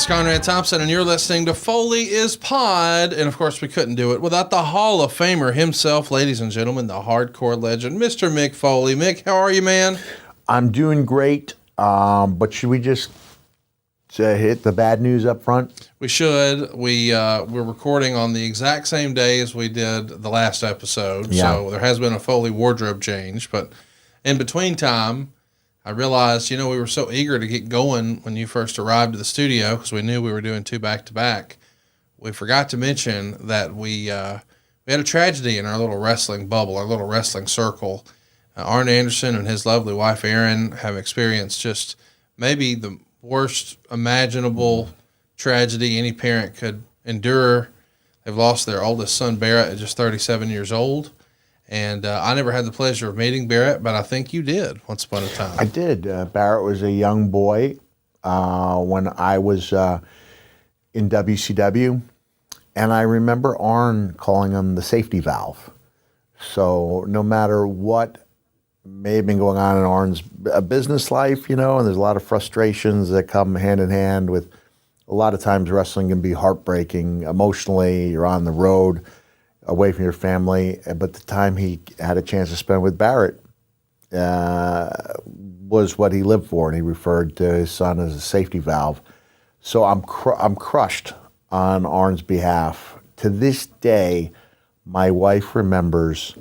it's Conrad Thompson, and you're listening to Foley Is Pod. And, of course, we couldn't do it without the Hall of Famer himself, ladies and gentlemen, the hardcore legend, Mr. Mick Foley. Mick, how are you, man? I'm doing great, but should we just hit the bad news up front? We should. We're recording on the exact same day as we did the last episode, so there has been a Foley wardrobe change. But in between time, I realized, we were so eager to get going when you first arrived at the studio because we knew we were doing two back-to-back. We forgot to mention that we had a tragedy in our little wrestling bubble, our little wrestling circle. Arn Anderson and his lovely wife, Erin, have experienced just maybe the worst imaginable tragedy any parent could endure. They've lost their oldest son, Barrett, at just 37 years old. And I never had the pleasure of meeting Barrett, but I think you did once upon a time. I did. Barrett was a young boy when I was in WCW. And I remember Arn calling him the safety valve. So no matter what may have been going on in Arn's business life, and there's a lot of frustrations that come hand in hand with a lot of times wrestling can be heartbreaking emotionally. You're on the road, away from your family, but the time he had a chance to spend with Barrett was what he lived for, and he referred to his son as a safety valve. So I'm crushed on Arn's behalf. To this day, my wife remembers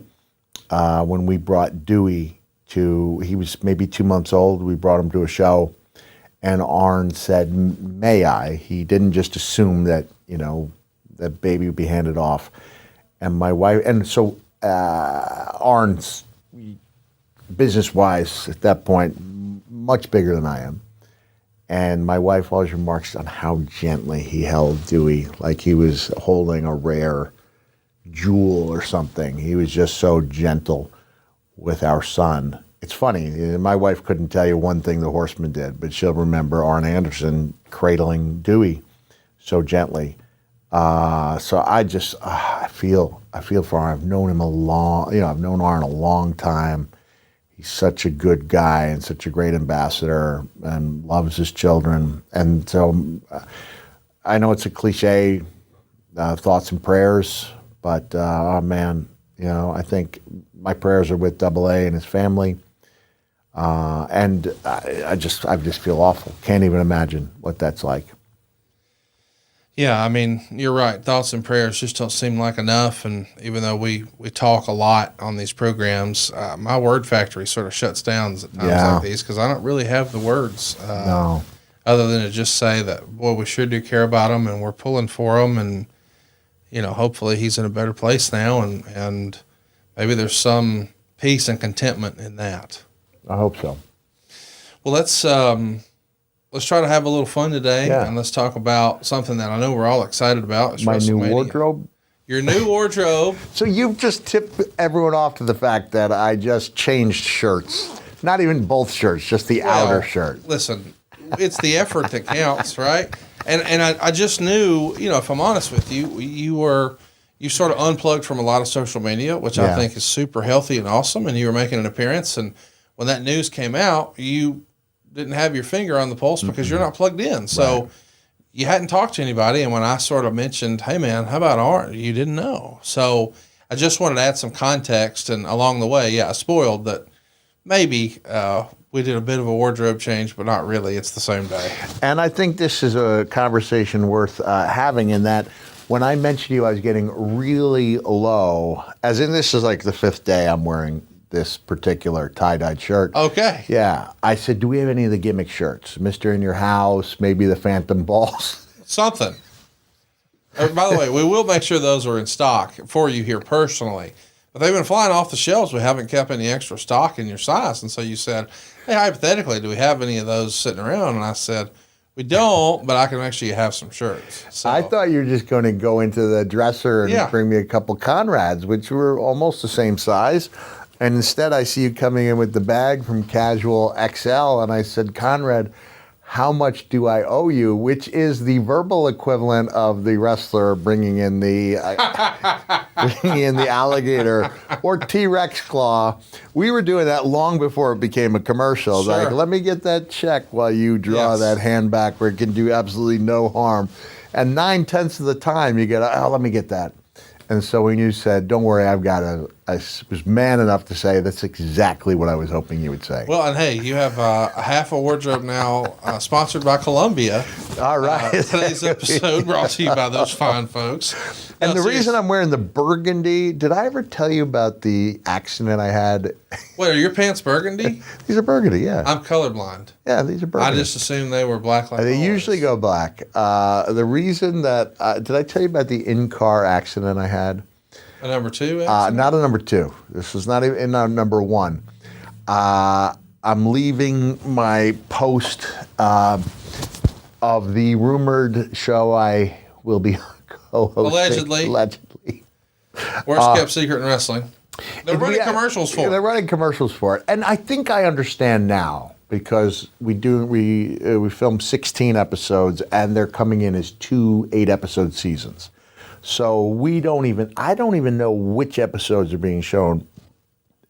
when we brought Dewey he was maybe 2 months old, we brought him to a show, and Arn said, "May I?" He didn't just assume that, that baby would be handed off. And my wife, and so Arn's, business-wise, at that point, much bigger than I am. And my wife always remarks on how gently he held Dewey, like he was holding a rare jewel or something. He was just so gentle with our son. It's funny, my wife couldn't tell you one thing the Horseman did, but she'll remember Arn Anderson cradling Dewey so gently. So I feel for Arn. I've known him I've known Arn a long time. He's such a good guy and such a great ambassador and loves his children. And so I know it's a cliche, thoughts and prayers, but oh man, I think my prayers are with Double A and his family. And I just feel awful. Can't even imagine what that's like. Yeah, I mean, you're right. Thoughts and prayers just don't seem like enough. And even though we talk a lot on these programs, my word factory sort of shuts down at times like these because I don't really have the words other than to just say that, boy, we sure do care about him and we're pulling for him. And, hopefully he's in a better place now. And maybe there's some peace and contentment in that. I hope so. Well, let's try to have a little fun today, and let's talk about something that I know we're all excited about. It's my new WrestleMania. wardrobe. Your new wardrobe. So you've just tipped everyone off to the fact that I just changed shirts. Not even both shirts, just the outer shirt. Listen, it's the effort that counts, right? And I just knew, if I'm honest with you, you sort of unplugged from a lot of social media, which I think is super healthy and awesome, and you were making an appearance. And when that news came out, you didn't have your finger on the pulse because you're not plugged in. So you hadn't talked to anybody. And when I sort of mentioned, hey man, how about Arn? You didn't know. So I just wanted to add some context. And along the way, I spoiled that maybe we did a bit of a wardrobe change, but not really. It's the same day. And I think this is a conversation worth having in that when I mentioned to you I was getting really low, as in this is like the fifth day I'm wearing this particular tie-dyed shirt. Okay. Yeah. I said, do we have any of the gimmick shirts? Mr. In Your House, maybe the Phantom Balls? Something. By the way, we will make sure those are in stock for you here personally. But they've been flying off the shelves. We haven't kept any extra stock in your size. And so you said, hey, hypothetically, do we have any of those sitting around? And I said, we don't, but I can make sure you have some shirts. So, I thought you were just going to go into the dresser and bring me a couple Conrads, which were almost the same size. And instead, I see you coming in with the bag from Casual XL, and I said, Conrad, how much do I owe you? Which is the verbal equivalent of the wrestler bringing in the bringing in the alligator or T-Rex claw. We were doing that long before it became a commercial. Sure. Like, let me get that check while you draw that hand back where it can do absolutely no harm. And 9/10 of the time you get, oh, let me get that. And so when you said, don't worry, I was man enough to say that's exactly what I was hoping you would say. Well, and hey, you have a half a wardrobe now sponsored by Columbia. All right. Today's episode brought to you by those fine folks. And the reason I'm wearing the burgundy, did I ever tell you about the accident I had? Wait, are your pants burgundy? These are burgundy, yeah. I'm colorblind. Yeah, these are burgundy. I just assumed they were black like They always. usually go black. The reason that, did I tell you about the in-car accident I had? A number 2? Not a number 2. This was not even number 1. I'm leaving my post of the rumored show I will be co-hosting. Allegedly. Worst kept secret in wrestling. They're running commercials for it. They're running commercials for it. And I think I understand now because we filmed 16 episodes and they're coming in as 2 8-episode seasons. So I don't even know which episodes are being shown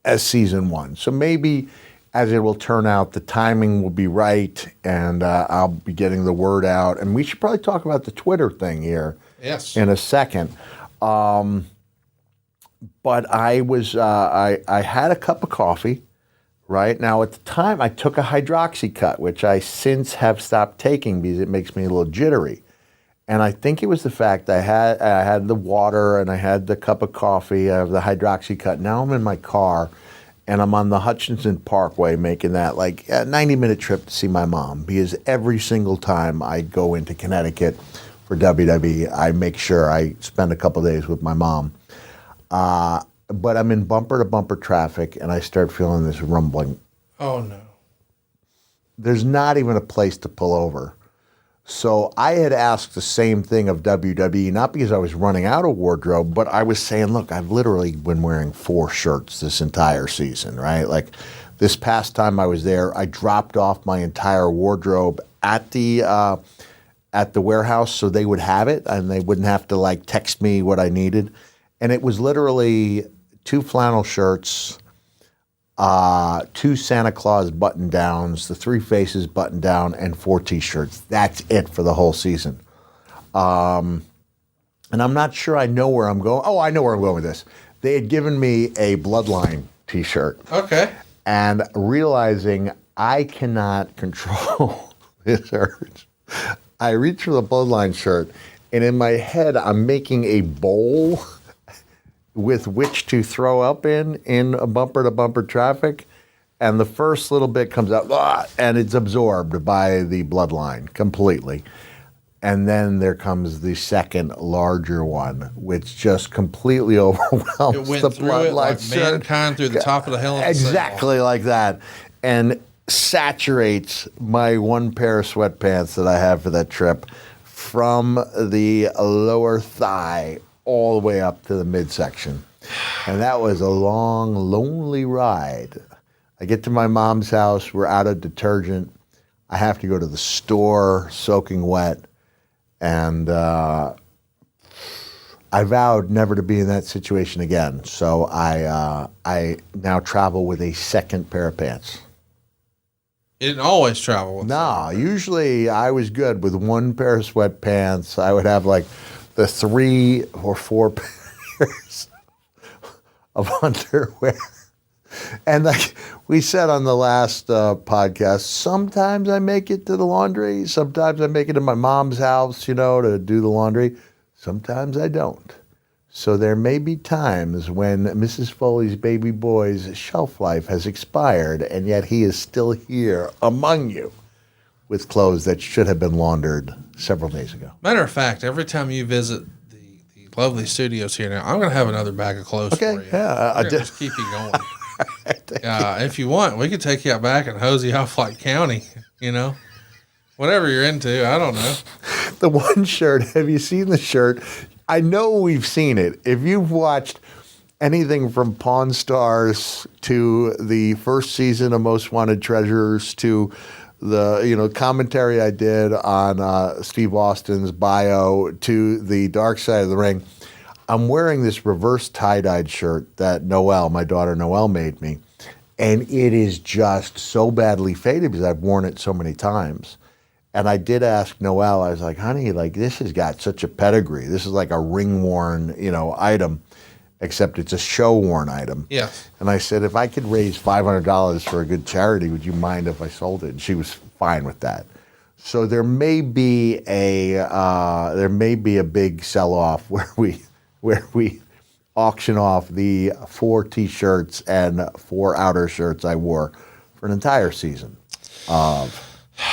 as season 1. So maybe as it will turn out, the timing will be right and I'll be getting the word out. And we should probably talk about the Twitter thing here in a second. But I was, I had a cup of coffee, right? Now at the time I took a hydroxycut, which I since have stopped taking because it makes me a little jittery. And I think it was the fact I had the water and I had the cup of coffee of the hydroxycut. Now I'm in my car and I'm on the Hutchinson Parkway making that like a 90-minute trip to see my mom because every single time I go into Connecticut for WWE, I make sure I spend a couple days with my mom. But I'm in bumper-to-bumper traffic and I start feeling this rumbling. Oh, no. There's not even a place to pull over. So I had asked the same thing of WWE, not because I was running out of wardrobe, but I was saying, look, I've literally been wearing 4 shirts this entire season, right? Like this past time I was there, I dropped off my entire wardrobe at the warehouse so they would have it and they wouldn't have to like text me what I needed. And it was literally 2 flannel shirts, 2 Santa Claus button-downs, the 3 Faces button-down, and 4 T-shirts. That's it for the whole season. And I'm not sure I know where I'm going. Oh, I know where I'm going with this. They had given me a Bloodline T-shirt. Okay. And realizing I cannot control this urge, I reach for the Bloodline shirt, and in my head, I'm making a bowl with which to throw up in a bumper-to-bumper traffic, and the first little bit comes out, and it's absorbed by the Bloodline completely. And then there comes the second larger one, which just completely overwhelms it went the through Bloodline it like shirt. mankind through the top of the Hell in a Cell. Exactly like that. And saturates my 1 pair of sweatpants that I have for that trip from the lower thigh all the way up to the midsection. And that was a long, lonely ride. I get to my mom's house. We're out of detergent. I have to go to the store, soaking wet. And I vowed never to be in that situation again. So I now travel with a second pair of pants. You didn't always travel with No, usually I was good with 1 pair of sweatpants. I would have like the 3 or 4 pairs of underwear. And like we said on the last podcast, sometimes I make it to the laundry. Sometimes I make it to my mom's house, to do the laundry. Sometimes I don't. So there may be times when Mrs. Foley's baby boy's shelf life has expired, and yet he is still here among you with clothes that should have been laundered several days ago. Matter of fact, every time you visit the lovely studios here now, I'm going to have another bag of clothes for you. Yeah, I just keep you going. If you want, we could take you out back and hose you off like county, Whatever you're into, I don't know. The one shirt, have you seen the shirt? I know we've seen it. If you've watched anything from Pawn Stars to the first season of Most Wanted Treasures to the commentary I did on Steve Austin's bio to the Dark Side of the Ring, I'm wearing this reverse tie-dyed shirt that my daughter Noelle, made me. And it is just so badly faded because I've worn it so many times. And I did ask Noelle, I was like, honey, like this has got such a pedigree. This is like a ring-worn, item, except it's a show-worn item. Yes. And I said, if I could raise $500 for a good charity, would you mind if I sold it? And she was fine with that. So there may be a big sell-off where we auction off the 4 T-shirts and 4 outer shirts I wore for an entire season of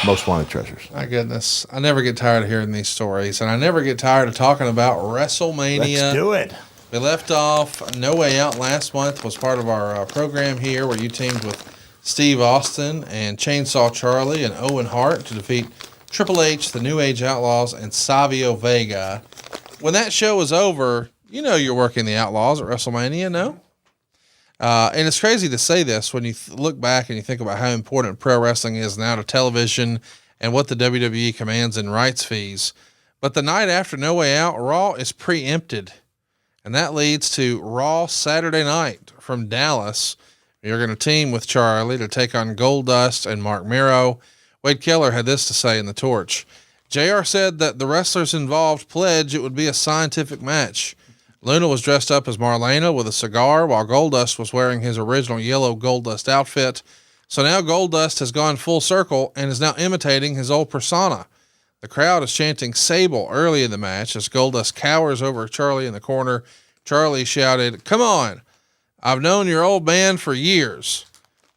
Most Wanted Treasures. My goodness. I never get tired of hearing these stories, and I never get tired of talking about WrestleMania. Let's do it. We left off No Way Out last month, was part of our program here where you teamed with Steve Austin and Chainsaw Charlie and Owen Hart to defeat Triple H, the New Age Outlaws, and Savio Vega. When that show was over, you're working the Outlaws at WrestleMania, no? And it's crazy to say this when you look back and you think about how important pro wrestling is now to television and what the WWE commands in rights fees. But the night after No Way Out, Raw is preempted. And that leads to Raw Saturday night from Dallas. You're going to team with Charlie to take on Goldust and Mark Mero. Wade Keller had this to say in The Torch. JR said that the wrestlers involved pledged it would be a scientific match. Luna was dressed up as Marlena with a cigar, while Goldust was wearing his original yellow Goldust outfit. So now Goldust has gone full circle and is now imitating his old persona. The crowd is chanting Sable early in the match as Goldust cowers over Charlie in the corner. Charlie shouted, "Come on, I've known your old man for years."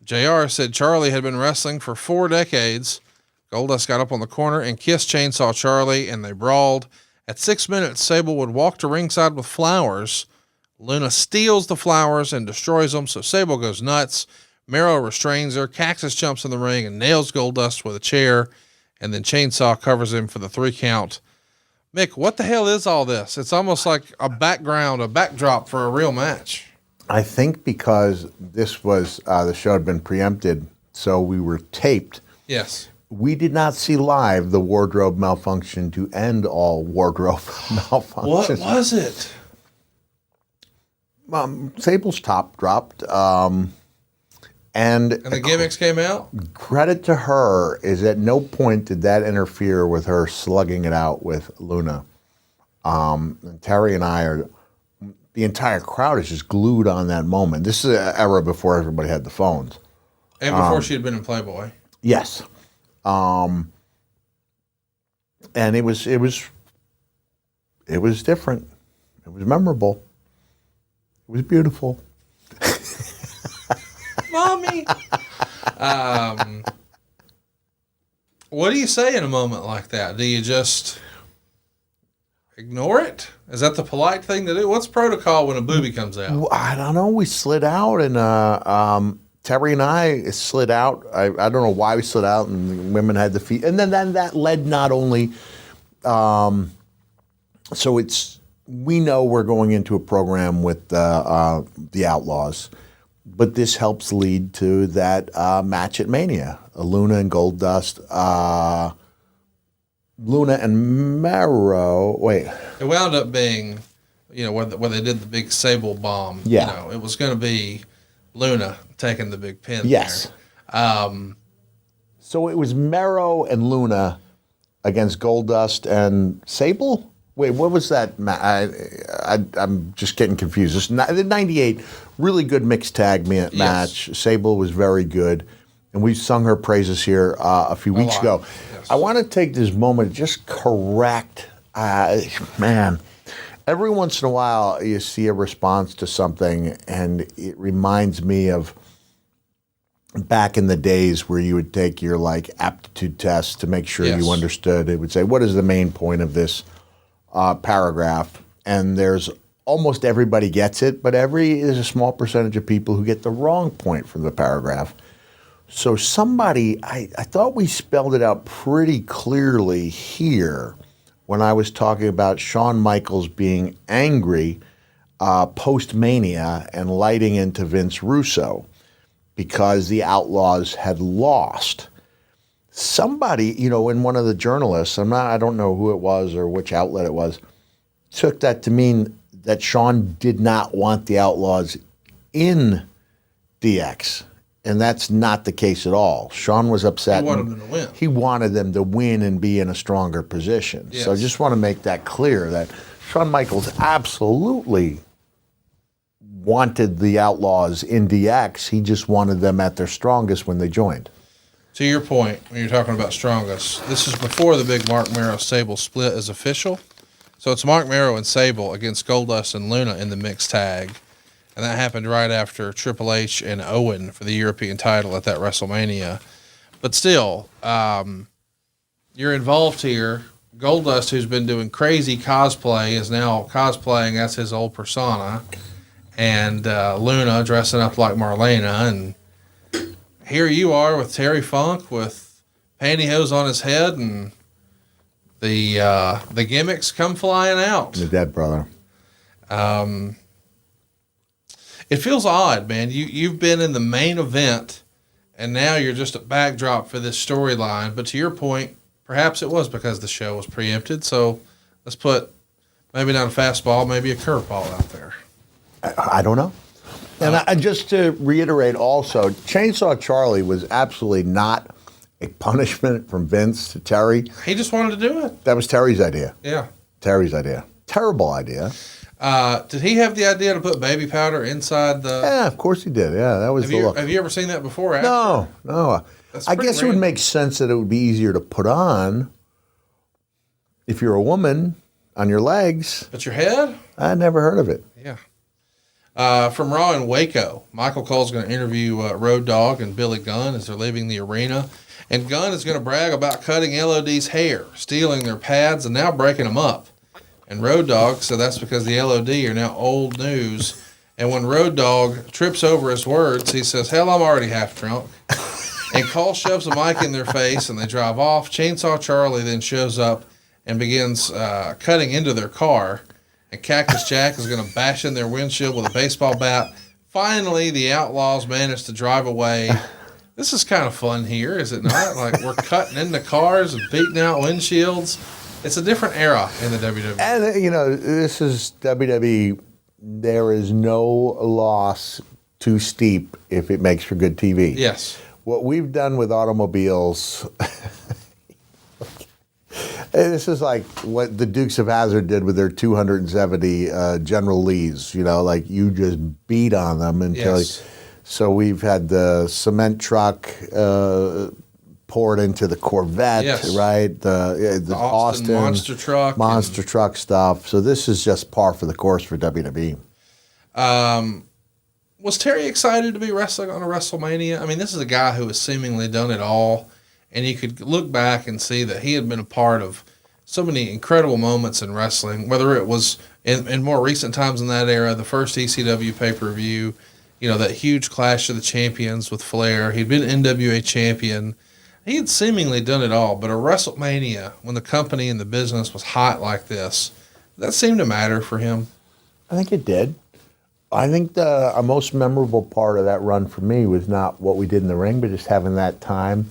JR said Charlie had been wrestling for 4 decades. Goldust got up on the corner and kissed Chainsaw Charlie, and they brawled. At 6 minutes, Sable would walk to ringside with flowers. Luna steals the flowers and destroys them, so Sable goes nuts. Mero restrains her. Cactus jumps in the ring and nails Goldust with a chair, and then Chainsaw covers him for the 3 count. Mick, what the hell is all this? It's almost like a backdrop for a real match. I think because this was, the show had been preempted, so we were taped. Yes. We did not see live the wardrobe malfunction to end all wardrobe malfunctions. What was it? Sable's top dropped. And the gimmicks came out? Credit to her is at no point did that interfere with her slugging it out with Luna. And Terry and the entire crowd is just glued on that moment. This is an era before everybody had the phones. And before she had been in Playboy. Yes. And it was different. It was memorable. It was beautiful. Mommy. What do you say in a moment like that? Do you just ignore it? Is that the polite thing to do? What's protocol when a booby comes out? I don't know. We slid out, and Terry and I slid out. I don't know why we slid out, and the women had the feet. And then that led not only. So we know we're going into a program with the Outlaws. But this helps lead to that match at Mania. Luna and Goldust. Luna and Mero. Wait. It wound up being, where they did the big Sable bomb. Yeah. It was going to be Luna taking the big pin. Yes. There. So it was Mero and Luna against Goldust and Sable? Wait, what was that? I'm just getting confused. This 98, really good mixed tag match. Yes. Sable was very good. And we sung her praises here a few weeks ago. Yes. I want to take this moment to just correct, every once in a while you see a response to something and it reminds me of back in the days where you would take your aptitude test to make sure you understood. It would say, what is the main point of this paragraph? And there's almost everybody gets it, but there's a small percentage of people who get the wrong point from the paragraph. So I thought we spelled it out pretty clearly here when I was talking about Shawn Michaels being angry post-Mania and lighting into Vince Russo because the Outlaws had lost. Somebody, in one of the journalists, I don't know who it was or which outlet it was, took that to mean that Shawn did not want the Outlaws in DX. And that's not the case at all. Shawn was upset. He wanted them to win. He wanted them to win and be in a stronger position. Yes. So I just want to make that clear that Shawn Michaels absolutely wanted the Outlaws in DX. He just wanted them at their strongest when they joined. To your point, when you're talking about strongest, this is before the big Mark Mero-Sable split is official. So it's Mark Mero and Sable against Goldust and Luna in the mixed tag. And that happened right after Triple H and Owen for the European title at that WrestleMania. But still, you're involved here. Goldust, who's been doing crazy cosplay, is now cosplaying as his old persona. And Luna dressing up like Marlena. And here you are with Terry Funk with pantyhose on his head, and the gimmicks come flying out. The Dead Brother. It feels odd, man. You've been in the main event, and now you're just a backdrop for this storyline. But to your point, perhaps it was because the show was preempted. So let's put maybe not a fastball, maybe a curveball out there. I don't know. And just to reiterate also, Chainsaw Charlie was absolutely not a punishment from Vince to Terry. He just wanted to do it. That was Terry's idea. Yeah. Terry's idea. Terrible idea. Did he have the idea to put baby powder inside the... Yeah, of course he did. Yeah, that was the look. Have you ever seen that before? After? No. I guess it would make sense that it would be easier to put on if you're a woman on your legs. But your head? I never heard of it. Yeah. From Raw in Waco, Michael Cole's going to interview Road Dogg and Billy Gunn as they're leaving the arena. And Gunn is going to brag about cutting LOD's hair, stealing their pads, and now breaking them up. And Road Dogg said that's because the LOD are now old news. And when Road Dogg trips over his words, he says, "Hell, I'm already half drunk." And Cole shoves a mic in their face, and they drive off. Chainsaw Charlie then shows up and begins cutting into their car. And Cactus Jack is going to bash in their windshield with a baseball bat. Finally, the Outlaws manage to drive away. This is kind of fun here, is it not? Like, we're cutting into cars and beating out windshields. It's a different era in the WWE. And, this is WWE. There is no loss too steep if it makes for good TV. Yes. What we've done with automobiles, this is like what the Dukes of Hazzard did with their 270 General Lees. Like you just beat on them until. Yes. So we've had the cement truck poured into the Corvette, yes. right? The Austin monster truck stuff. So this is just par for the course for WWE. Was Terry excited to be wrestling on a WrestleMania? I mean, this is a guy who has seemingly done it all, and you could look back and see that he had been a part of so many incredible moments in wrestling, whether it was in more recent times in that era, the first ECW pay-per-view, that huge Clash of the Champions with Flair. He'd been NWA champion. He had seemingly done it all, but a WrestleMania, when the company and the business was hot like this, that seemed to matter for him. I think it did. I think the most memorable part of that run for me was not what we did in the ring, but just having that time.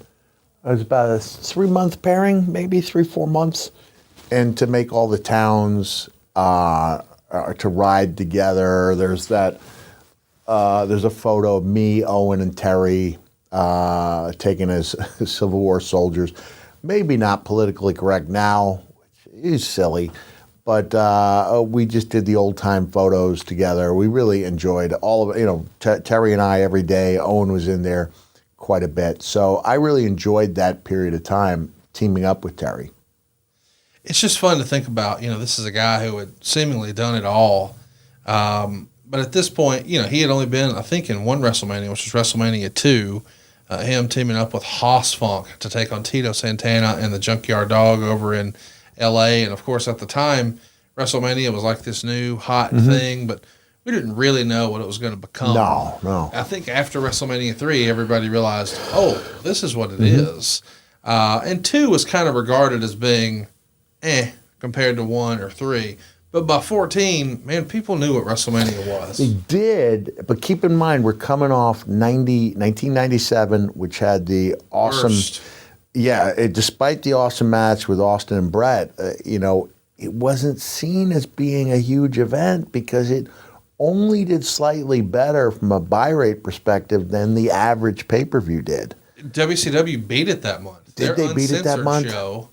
It was about a 3-month pairing, maybe 3-4 months, and to make all the towns to ride together. There's that. There's a photo of me, Owen, and Terry taken as Civil War soldiers. Maybe not politically correct now, which is silly, but we just did the old-time photos together. We really enjoyed all of it. Terry and I every day. Owen was in there quite a bit. So I really enjoyed that period of time teaming up with Terry. It's just fun to think about. This is a guy who had seemingly done it all. But at this point, he had only been, I think, in one WrestleMania, which was WrestleMania 2, him teaming up with Hoss Funk to take on Tito Santana and the Junkyard Dog over in L.A. And, of course, at the time, WrestleMania was like this new hot thing, but we didn't really know what it was going to become. No. I think after WrestleMania 3, everybody realized, this is what it is. And 2 was kind of regarded as being compared to 1 or 3. But by 14, man, people knew what WrestleMania was. They did, but keep in mind, we're coming off 1997, which had the awesome... Worst. Yeah, despite the awesome match with Austin and Brett, it wasn't seen as being a huge event because it only did slightly better from a buy rate perspective than the average pay-per-view did. WCW beat it that month. Did they beat it that month? Show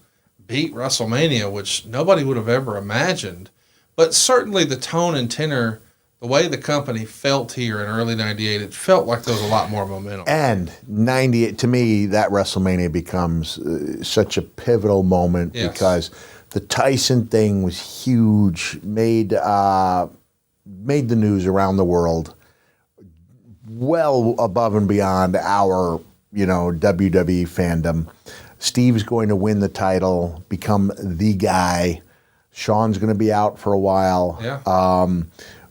beat WrestleMania, which nobody would have ever imagined. But certainly the tone and tenor, the way the company felt here in early 98, it felt like there was a lot more momentum. And 98, to me, that WrestleMania becomes such a pivotal moment because the Tyson thing was huge, made the news around the world, well above and beyond our, WWE fandom. Steve's going to win the title, become the guy. Shawn's going to be out for a while. Yeah.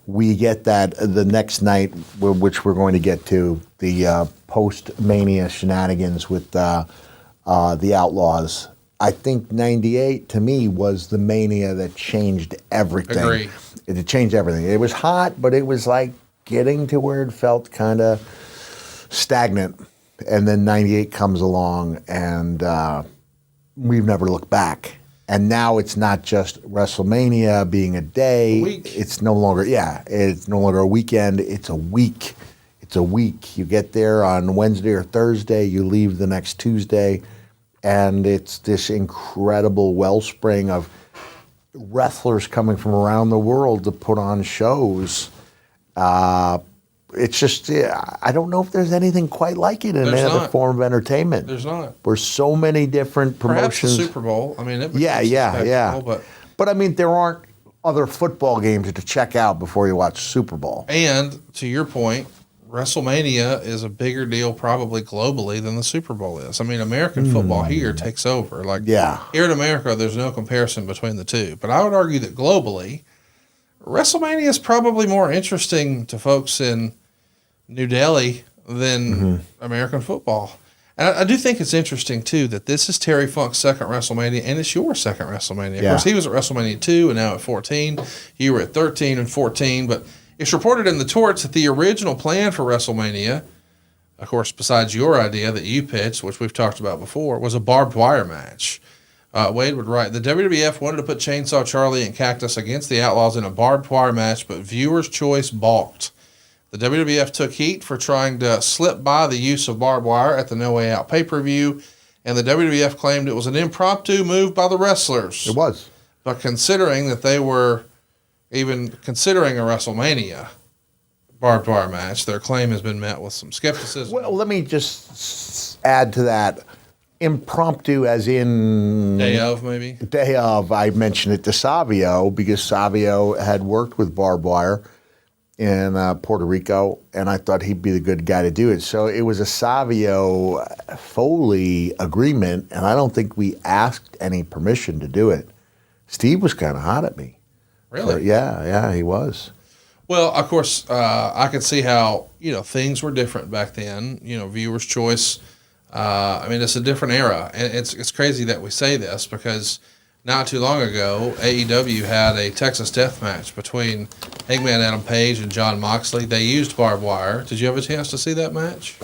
We get that the next night, which we're going to get to, the post-Mania shenanigans with the Outlaws. I think 98, to me, was the Mania that changed everything. Agree. It changed everything. It was hot, but it was like getting to where it felt kind of stagnant. And then 98 comes along, and we've never looked back. And now it's not just WrestleMania being a day. It's no longer, it's no longer a weekend. It's a week. It's a week. You get there on Wednesday or Thursday. You leave the next Tuesday. And it's this incredible wellspring of wrestlers coming from around the world to put on shows. It's just, I don't know if there's anything quite like it in any other form of entertainment. There's not. There's so many different promotions. Perhaps the Super Bowl. I mean, it yeah. But I mean, there aren't other football games to check out before you watch Super Bowl. And to your point, WrestleMania is a bigger deal probably globally than the Super Bowl is. I mean, American football here takes over. Here in America, there's no comparison between the two. But I would argue that globally, WrestleMania is probably more interesting to folks in New Delhi than American football. And I do think it's interesting, too, that this is Terry Funk's second WrestleMania, and it's your second WrestleMania. Of course, he was at WrestleMania 2 and now at 14. You were at 13 and 14. But it's reported in the Torch that the original plan for WrestleMania, of course, besides your idea that you pitched, which we've talked about before, was a barbed wire match. Wade would write, the WWF wanted to put Chainsaw Charlie and Cactus against the Outlaws in a barbed wire match, but viewers' choice balked. The WWF took heat for trying to slip by the use of barbed wire at the No Way Out pay-per-view, and the WWF claimed it was an impromptu move by the wrestlers. It was. But considering that they were even considering a WrestleMania barbed wire match, their claim has been met with some skepticism. Well, let me just add to that. Impromptu as in... Day of, maybe? Day of. I mentioned it to Savio because Savio had worked with barbed wire in Puerto Rico, and I thought he'd be the good guy to do it. So it was a Savio Foley agreement, and I don't think we asked any permission to do it. Steve was kind of hot at me. Really? Yeah, he was. Well, of course, I could see how, things were different back then. Viewers' choice. I mean, it's a different era. And it's crazy that we say this because not too long ago, AEW had a Texas death match between Hangman Adam Page and Jon Moxley. They used barbed wire. Did you have a chance to see that match?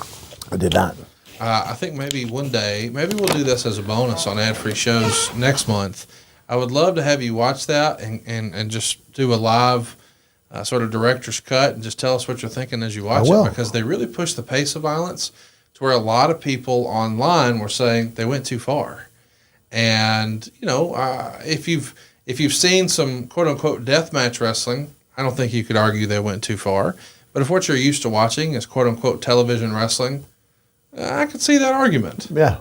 I did not. I think maybe one day, maybe we'll do this as a bonus on ad-free shows next month. I would love to have you watch that and just do a live sort of director's cut and just tell us what you're thinking as you watch it, because they really push the pace of violence to where a lot of people online were saying they went too far. And, if you've seen some quote-unquote deathmatch wrestling, I don't think you could argue they went too far. But if what you're used to watching is quote-unquote television wrestling, I could see that argument. Yeah.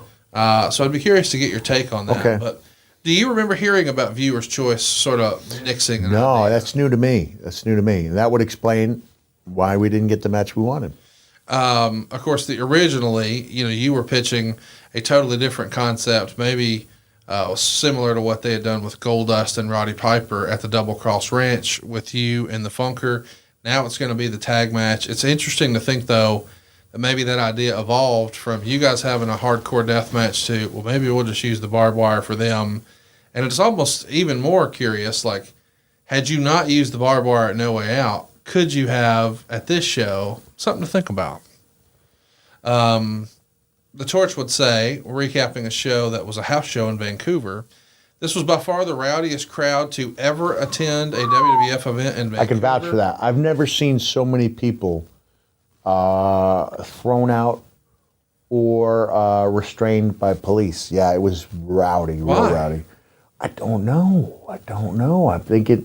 So I'd be curious to get your take on that. Okay. But do you remember hearing about viewers' choice sort of nixing? No, that's new to me. And that would explain why we didn't get the match we wanted. Of course, originally, you were pitching a totally different concept, maybe similar to what they had done with Goldust and Roddy Piper at the Double Cross Ranch with you and the Funker. Now it's going to be the tag match. It's interesting to think, though, that maybe that idea evolved from you guys having a hardcore death match to, well, maybe we'll just use the barbed wire for them. And it's almost even more curious, like, had you not used the barbed wire at No Way Out, could you have, at this show, something to think about? The Torch would say, recapping a show that was a house show in Vancouver, This was by far the rowdiest crowd to ever attend a WWF event in Vancouver. I can vouch for that. I've never seen so many people thrown out or restrained by police. Yeah, it was rowdy, real rowdy. I don't know. I think it.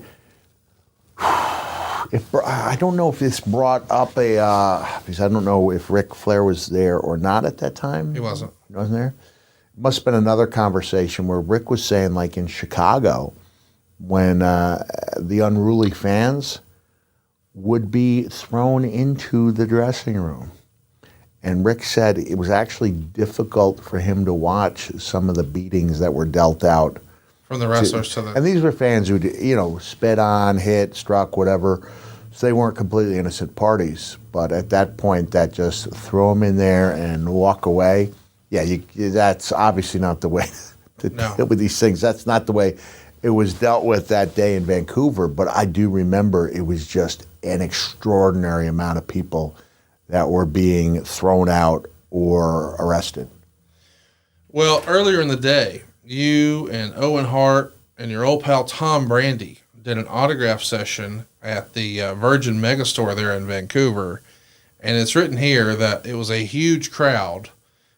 I don't know if this brought up because I don't know if Ric Flair was there or not at that time. He wasn't. He wasn't there? It must have been another conversation where Rick was saying, like in Chicago, when the unruly fans would be thrown into the dressing room. And Rick said it was actually difficult for him to watch some of the beatings that were dealt out. From the wrestlers to the... And these were fans who, spit on, hit, struck, whatever. So they weren't completely innocent parties. But at that point, that just throw them in there and walk away. Yeah, that's obviously not the way to deal with these things. That's not the way it was dealt with that day in Vancouver. But I do remember it was just an extraordinary amount of people that were being thrown out or arrested. Well, earlier in the day, you and Owen Hart and your old pal Tom Brandy did an autograph session at the Virgin Megastore there in Vancouver. And it's written here that it was a huge crowd.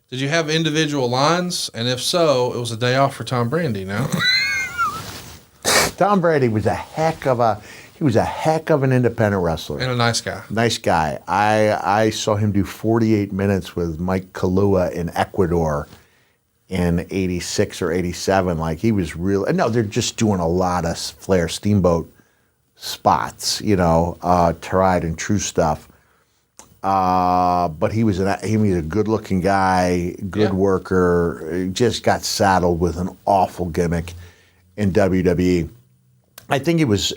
Did you have individual lines? And if so, it was a day off for Tom Brandy, no? Tom Brandy was a heck of an independent wrestler. And a nice guy. Nice guy. I saw him do 48 minutes with Mike Kalua in Ecuador in 86 or 87. Like, he was real. No, they're just doing a lot of Flair Steamboat spots, tried and true stuff. But he was a good-looking guy, good worker. Just got saddled with an awful gimmick in WWE. I think it was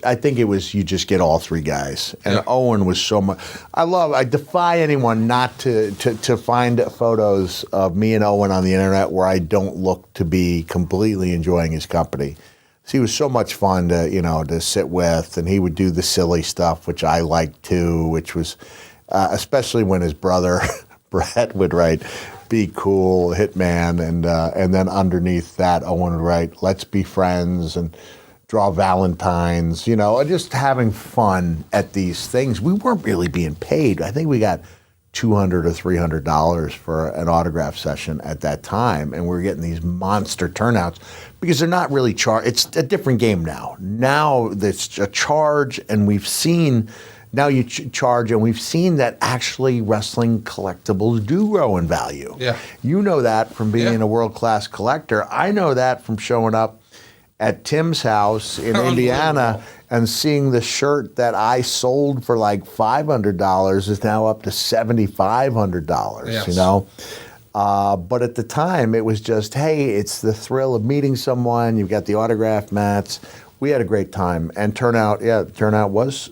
you just get all three guys. And Owen was so much. I defy anyone not to find photos of me and Owen on the internet where I don't look to be completely enjoying his company. So he was so much fun to sit with, and he would do the silly stuff, which I liked too, which was especially when his brother Brett would write "Be Cool, Hitman," and then underneath that Owen would write "Let's be friends" and draw Valentines, just having fun at these things. We weren't really being paid. I think we got $200 or $300 for an autograph session at that time, and we're getting these monster turnouts because they're not really charged. It's a different game now. Now it's a charge, and we've seen now you charge, and we've seen that actually wrestling collectibles do grow in value. Yeah, you know that from being a world-class collector. I know that from showing up at Tim's house in Indiana and seeing the shirt that I sold for like $500 is now up to $7,500, But at the time, it was just, hey, it's the thrill of meeting someone. You've got the autograph mats. We had a great time. And turnout was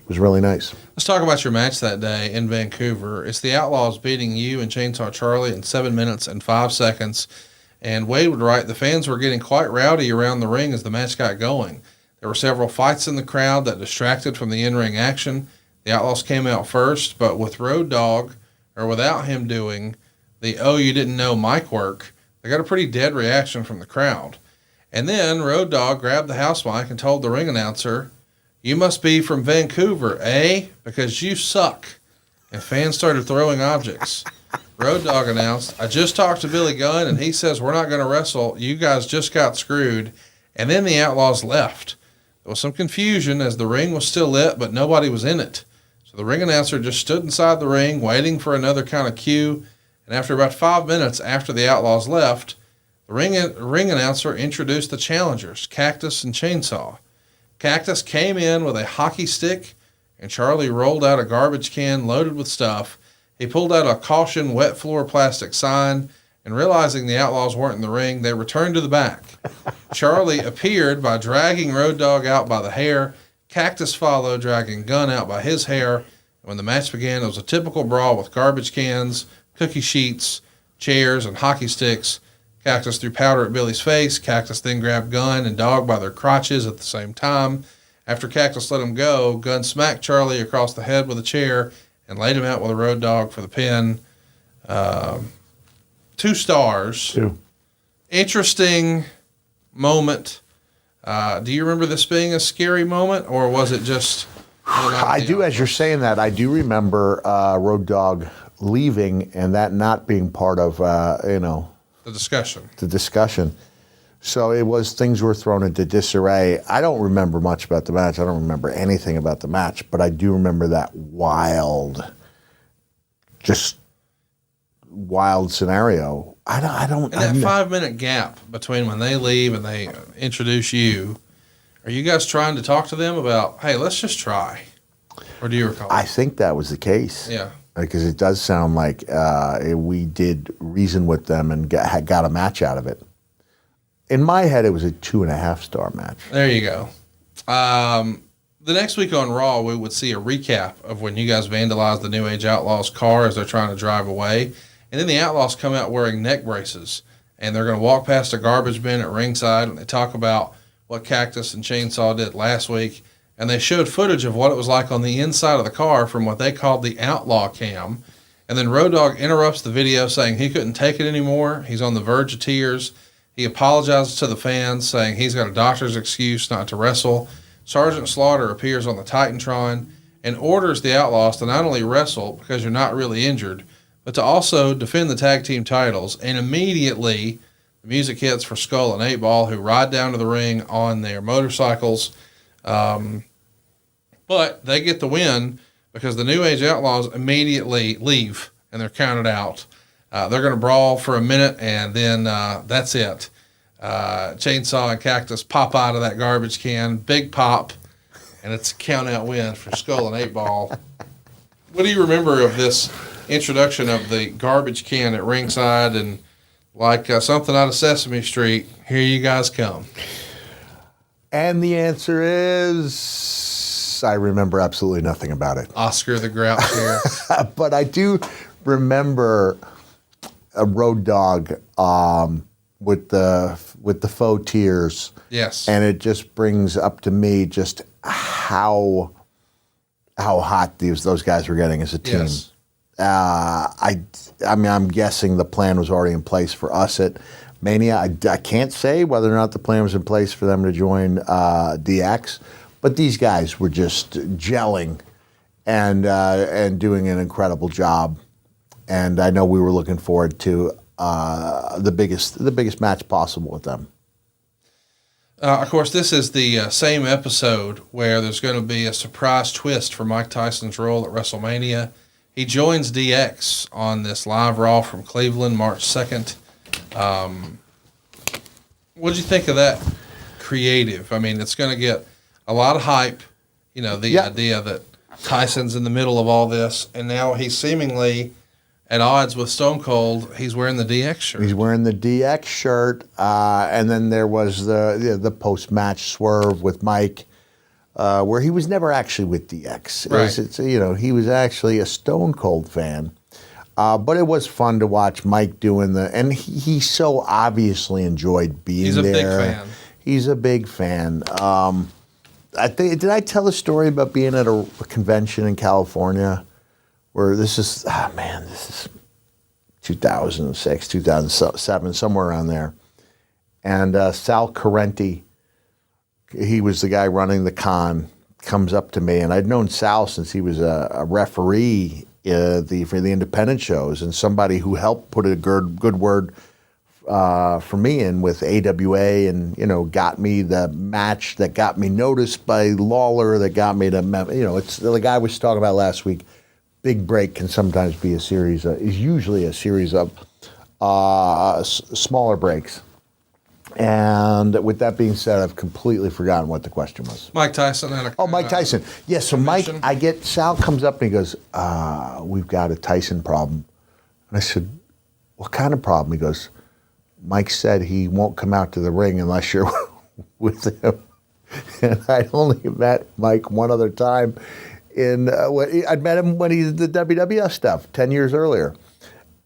really nice. Let's talk about your match that day in Vancouver. It's the Outlaws beating you and Chainsaw Charlie in 7 minutes and 5 seconds. And Wade would write, the fans were getting quite rowdy around the ring as the match got going. There were several fights in the crowd that distracted from the in-ring action. The Outlaws came out first, but with Road Dogg, or without him doing the "oh, you didn't know" mic work, they got a pretty dead reaction from the crowd. And then Road Dogg grabbed the house mic and told the ring announcer, "You must be from Vancouver, eh? Because you suck." And fans started throwing objects. Road Dogg announced, "I just talked to Billy Gunn, and he says we're not going to wrestle. You guys just got screwed." And then the Outlaws left. There was some confusion as the ring was still lit, but nobody was in it. So the ring announcer just stood inside the ring, waiting for another kind of cue. And after about 5 minutes after the Outlaws left, the ring announcer introduced the challengers, Cactus and Chainsaw. Cactus came in with a hockey stick, and Charlie rolled out a garbage can loaded with stuff. He pulled out a caution wet floor plastic sign, and realizing the Outlaws weren't in the ring, they returned to the back. Charlie appeared by dragging Road Dogg out by the hair. Cactus followed, dragging Gunn out by his hair. And when the match began, it was a typical brawl with garbage cans, cookie sheets, chairs, and hockey sticks. Cactus threw powder at Billy's face. Cactus then grabbed Gunn and Dogg by their crotches at the same time. After Cactus let him go, Gunn smacked Charlie across the head with a chair and laid him out with a Road Dogg for the pin. 2 stars. 2. Interesting moment. Do you remember this being a scary moment, or was it just... I do, as you're saying that, I do remember Road Dogg leaving and that not being part of, the discussion. So it was, things were thrown into disarray. I don't remember much about the match. I don't remember anything about the match, but I do remember that wild scenario. I don't. And that 5-minute gap between when they leave and they introduce you, are you guys trying to talk to them about, hey, let's just try? Or do you recall? I think that was the case. Yeah. Because it does sound like we did reason with them and got a match out of it. In my head, it was a 2.5-star match. There you go. The next week on Raw, we would see a recap of when you guys vandalized the New Age Outlaws car as they're trying to drive away. And then the Outlaws come out wearing neck braces. And they're going to walk past a garbage bin at ringside. And they talk about what Cactus and Chainsaw did last week. And they showed footage of what it was like on the inside of the car from what they called the Outlaw Cam. And then Road Dogg interrupts the video saying he couldn't take it anymore. He's on the verge of tears. He apologizes to the fans, saying he's got a doctor's excuse not to wrestle. Sergeant Slaughter appears on the Titantron and orders the Outlaws to not only wrestle because you're not really injured, but to also defend the tag team titles. And immediately, the music hits for Skull and 8 Ball, who ride down to the ring on their motorcycles. But they get the win because the New Age Outlaws immediately leave and they're counted out. They're going to brawl for a minute, and then that's it. Chainsaw and Cactus pop out of that garbage can, big pop, and it's a count-out win for Skull and 8 Ball. What do you remember of this introduction of the garbage can at ringside and like something out of Sesame Street, here you guys come? And the answer is, I remember absolutely nothing about it. Oscar the Grouch here. But I do remember a Road Dogg with the faux tears. Yes. And it just brings up to me just how hot those guys were getting as a team. Yes. I mean, I'm guessing the plan was already in place for us at Mania. I can't say whether or not the plan was in place for them to join DX, but these guys were just gelling and doing an incredible job. And I know we were looking forward to the biggest match possible with them. Of course, this is the same episode where there's going to be a surprise twist for Mike Tyson's role at WrestleMania. He joins DX on this live Raw from Cleveland, March 2nd. What did you think of that creative? I mean, it's going to get a lot of hype, the idea that Tyson's in the middle of all this, and now he's seemingly at odds with Stone Cold. He's wearing the DX shirt. He's wearing the DX shirt, and then there was the post-match swerve with Mike, where he was never actually with DX. Right. He was actually a Stone Cold fan. But it was fun to watch Mike doing and he so obviously enjoyed being there. He's a big fan. He's a big fan. Did I tell the story about being at a convention in California where this is 2006, 2007, somewhere around there. And Sal Carenti, he was the guy running the con, comes up to me, and I'd known Sal since he was a referee for the independent shows, and somebody who helped put a good word for me in with AWA, and got me the match that got me noticed by Lawler, that got me to it's the guy I was talking about last week. Big break can sometimes be is usually a series of smaller breaks. And with that being said, I've completely forgotten what the question was. Mike Tyson had a Mike Tyson. Yes, so convention. Sal comes up and he goes, we've got a Tyson problem. And I said, what kind of problem? He goes, Mike said he won't come out to the ring unless you're with him. And I only met Mike one other time. I'd met him when he did the WWF stuff 10 years earlier.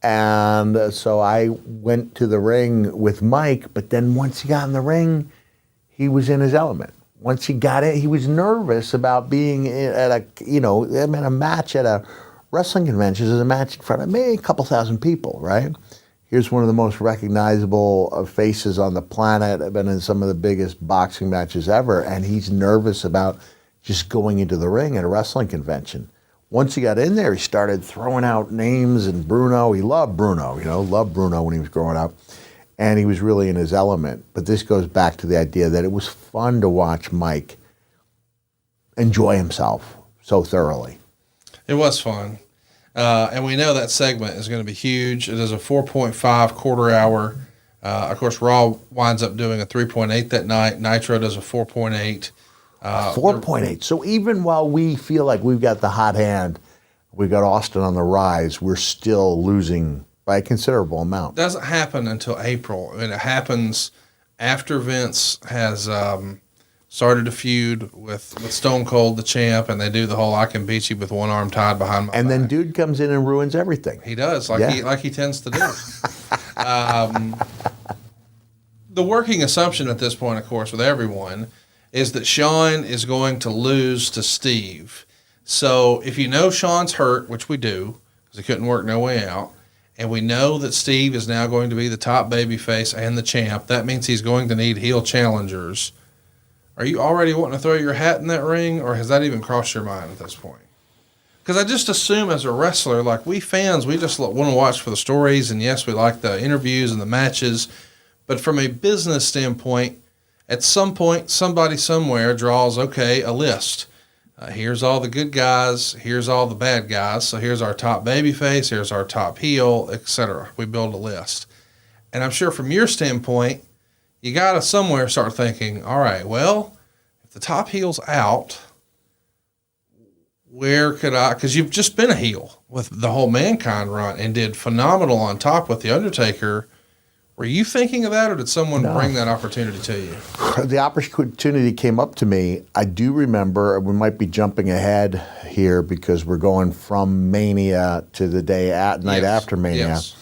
And so I went to the ring with Mike, but then once he got in the ring, he was in his element. Once he got in, he was nervous about being at a match at a wrestling convention is a match in front of maybe a couple thousand people, right? here's one of the most recognizable faces on the planet. I've been in some of the biggest boxing matches ever, and he's nervous about just going into the ring at a wrestling convention. Once he got in there, he started throwing out names and Bruno. He loved Bruno, loved Bruno when he was growing up. And he was really in his element. But this goes back to the idea that it was fun to watch Mike enjoy himself so thoroughly. It was fun. And we know that segment is going to be huge. It is a 4.5 quarter hour. Of course, Raw winds up doing a 3.8 that night. Nitro does a 4.8. 4.8. So even while we feel like we've got the hot hand, we've got Austin on the rise, we're still losing by a considerable amount. It doesn't happen until April. I mean, it happens after Vince has started a feud with Stone Cold, the champ, and they do the whole "I can beat you with one arm tied behind my back." And then dude comes in and ruins everything. He does, like he tends to do. The working assumption at this point, of course, with everyone, is that Shawn is going to lose to Steve. So if you know Shawn's hurt, which we do, because he couldn't work No Way Out, and we know that Steve is now going to be the top babyface and the champ, that means he's going to need heel challengers. Are you already wanting to throw your hat in that ring, or has that even crossed your mind at this point? Because I just assume as a wrestler, like we fans, we just want to watch for the stories, and yes, we like the interviews and the matches, but from a business standpoint, at some point, somebody somewhere draws, okay, a list. Here's all the good guys. Here's all the bad guys. So here's our top babyface. Here's our top heel, etc. We build a list. And I'm sure from your standpoint, you got to somewhere start thinking, all right, well, if the top heel's out, where could I, because you've just been a heel with the whole Mankind run and did phenomenal on top with The Undertaker. Were you thinking of that, or did someone bring that opportunity to you? The opportunity came up to me. I do remember, we might be jumping ahead here because we're going from Mania to the night after Mania. Yes.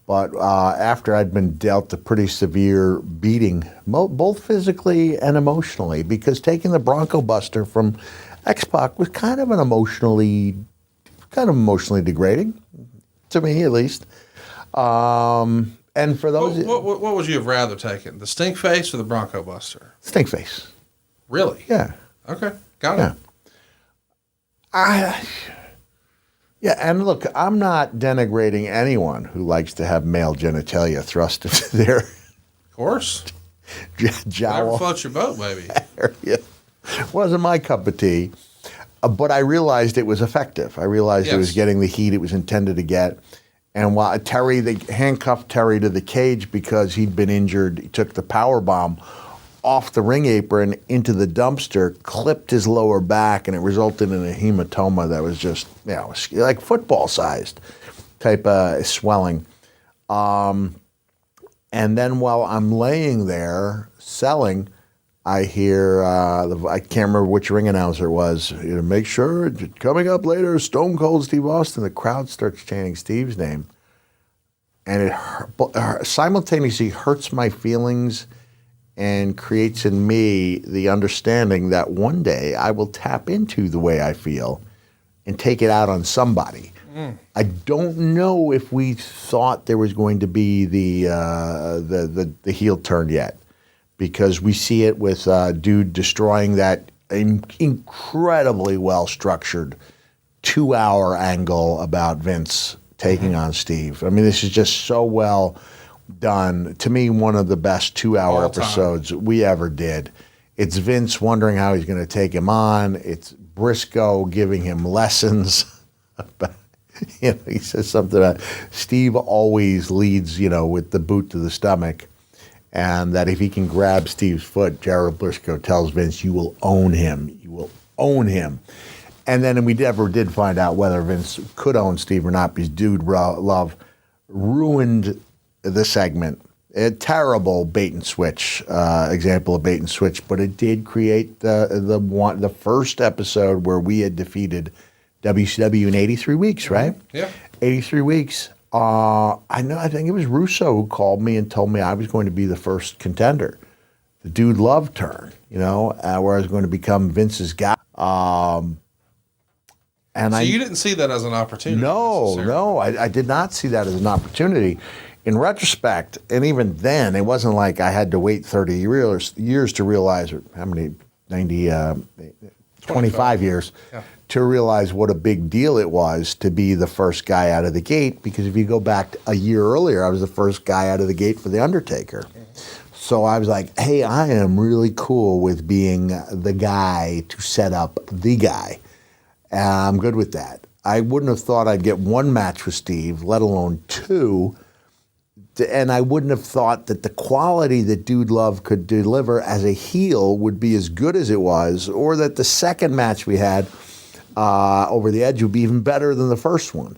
But after I'd been dealt a pretty severe beating, both physically and emotionally, because taking the Bronco Buster from X-Pac was kind of emotionally degrading, to me at least. And for those... What would you have rather taken, the Stink Face or the Bronco Buster? Stink Face. Really? Yeah. Okay, got it. Yeah, and look, I'm not denigrating anyone who likes to have male genitalia thrust into their... Of course. Jowl. Whatever floats your boat, baby. Yeah. Wasn't my cup of tea, but I realized it was effective. I realized it was getting the heat it was intended to get. And while they handcuffed Terry to the cage because he'd been injured, he took the power bomb off the ring apron into the dumpster, clipped his lower back, and it resulted in a hematoma that was just, like football-sized type of swelling. And then while I'm laying there selling, I hear, I can't remember which ring announcer it was, make sure, coming up later, Stone Cold Steve Austin. The crowd starts chanting Steve's name. And it simultaneously hurts my feelings and creates in me the understanding that one day I will tap into the way I feel and take it out on somebody. I don't know if we thought there was going to be the heel turn yet, because we see it with Dude destroying that incredibly well-structured 2-hour angle about Vince taking on Steve. I mean, this is just so well done. To me, one of the best 2-hour episodes we ever did. It's Vince wondering how he's going to take him on. It's Briscoe giving him lessons. He says something about Steve always leads, with the boot to the stomach. And that if he can grab Steve's foot, Jared Briscoe tells Vince, you will own him. You will own him. And then we never did find out whether Vince could own Steve or not, because Dude Love ruined the segment. A terrible bait and switch, example of bait and switch, but it did create the first episode where we had defeated WCW in 83 weeks, right? Yeah. 83 weeks. I think it was Russo who called me and told me I was going to be the first contender. The Dude Love turn, where I was going to become Vince's guy. So you didn't see that as an opportunity? No, I did not see that as an opportunity. in retrospect, and even then, it wasn't like I had to wait 30 years to realize, or how many, 25 years, to realize what a big deal it was to be the first guy out of the gate. Because if you go back a year earlier, I was the first guy out of the gate for The Undertaker. So I was like, hey, I am really cool with being the guy to set up the guy. I'm good with that. I wouldn't have thought I'd get one match with Steve, let alone two. And I wouldn't have thought that the quality that Dude Love could deliver as a heel would be as good as it was, or that the second match we had over the Edge would be even better than the first one.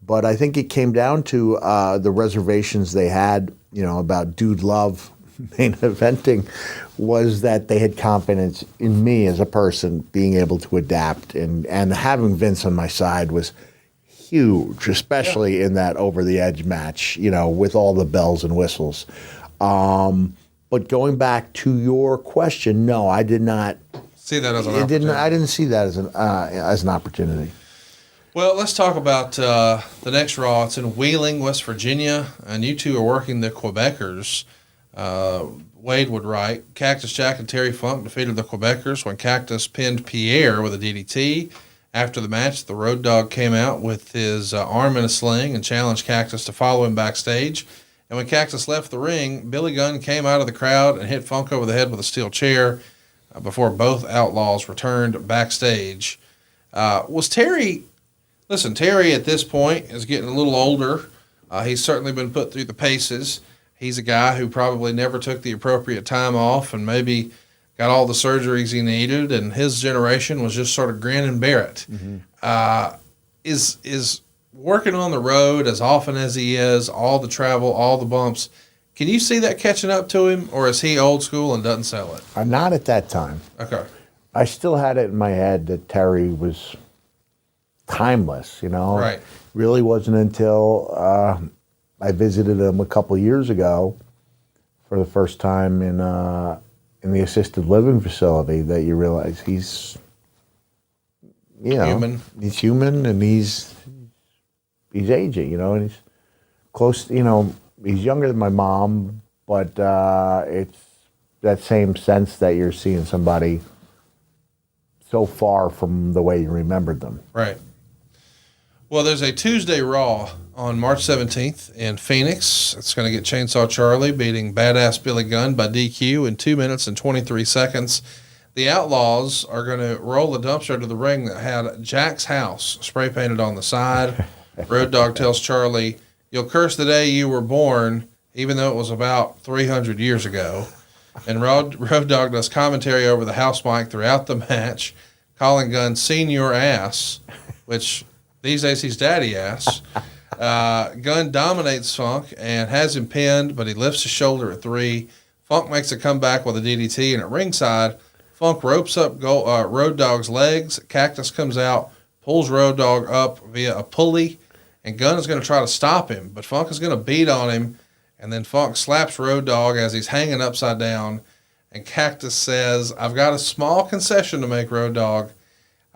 But I think it came down to the reservations they had, about Dude Love main eventing, was that they had confidence in me as a person being able to adapt, and having Vince on my side was huge, especially in that Over the Edge match, with all the bells and whistles. But going back to your question, no, I did not see that as an opportunity. I didn't see that as an opportunity. Well, let's talk about the next Raw. It's in Wheeling, West Virginia, and you two are working the Quebecers. Wade would write, Cactus Jack and Terry Funk defeated the Quebecers when Cactus pinned Pierre with a DDT. After the match, the Road Dogg came out with his arm in a sling and challenged Cactus to follow him backstage. And when Cactus left the ring, Billy Gunn came out of the crowd and hit Funk over the head with a steel chair before both Outlaws returned backstage. Terry at this point is getting a little older. He's certainly been put through the paces. He's a guy who probably never took the appropriate time off and maybe got all the surgeries he needed, and his generation was just sort of grin and bear it. Mm-hmm. Is working on the road as often as he is, all the travel, all the bumps, can you see that catching up to him, or is he old school and doesn't sell it? Not at that time. Okay. I still had it in my head that Terry was timeless, Right. Really wasn't until I visited him a couple years ago for the first time in the assisted living facility that you realize he's, human. He's human, and he's aging, and he's close, he's younger than my mom, but it's that same sense that you're seeing somebody so far from the way you remembered them. Right. Well, there's a Tuesday Raw on March 17th in Phoenix. It's going to get Chainsaw Charlie beating Badass Billy Gunn by DQ in 2 minutes and 23 seconds. The Outlaws are going to roll the dumpster to the ring that had Jack's house spray painted on the side. Road Dogg tells Charlie, "You'll curse the day you were born, even though it was about 300 years ago." And Road Dogg does commentary over the house mic throughout the match, calling Gunn senior ass, which these days he's daddy ass. Gunn dominates Funk and has him pinned, but he lifts his shoulder at 3. Funk makes a comeback with a DDT, and at ringside, Funk ropes up Road Dogg's legs. Cactus comes out, pulls Road Dogg up via a pulley, and Gunn is going to try to stop him, but Funk is going to beat on him, and then Funk slaps Road Dogg as he's hanging upside down, and Cactus says, "I've got a small concession to make, Road Dogg.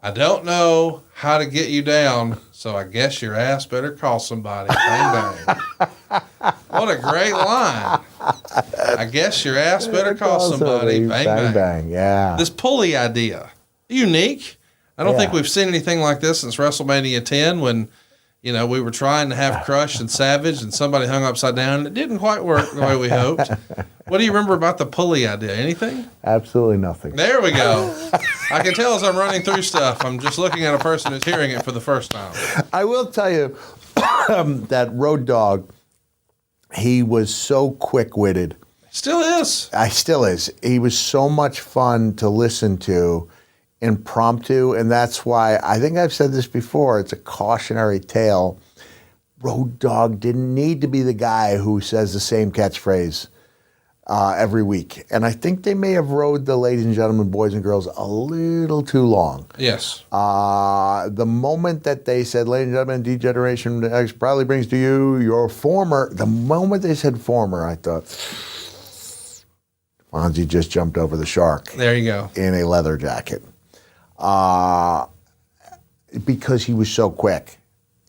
I don't know how to get you down, so I guess your ass better call somebody." Bang, bang. What a great line. I guess your ass better call somebody. Bang, bang. Bang, yeah. This pulley idea, unique. I don't think we've seen anything like this since WrestleMania 10 when, we were trying to have Crush and Savage and somebody hung upside down and it didn't quite work the way we hoped. What do you remember about the pulley idea? Anything? Absolutely nothing. There we go. I can tell as I'm running through stuff, I'm just looking at a person who's hearing it for the first time. I will tell you that Road Dogg, he was so quick-witted. Still is. Still is. He was so much fun to listen to, impromptu, and that's why I think I've said this before. It's a cautionary tale. Road Dogg didn't need to be the guy who says the same catchphrase every week, and I think they may have rode the ladies and gentlemen, boys and girls, a little too long. Yes. The moment that they said, "Ladies and gentlemen, D-Generation X proudly brings to you your former," the moment they said former, I thought, Fonzie just jumped over the shark. There you go. In a leather jacket. Because he was so quick.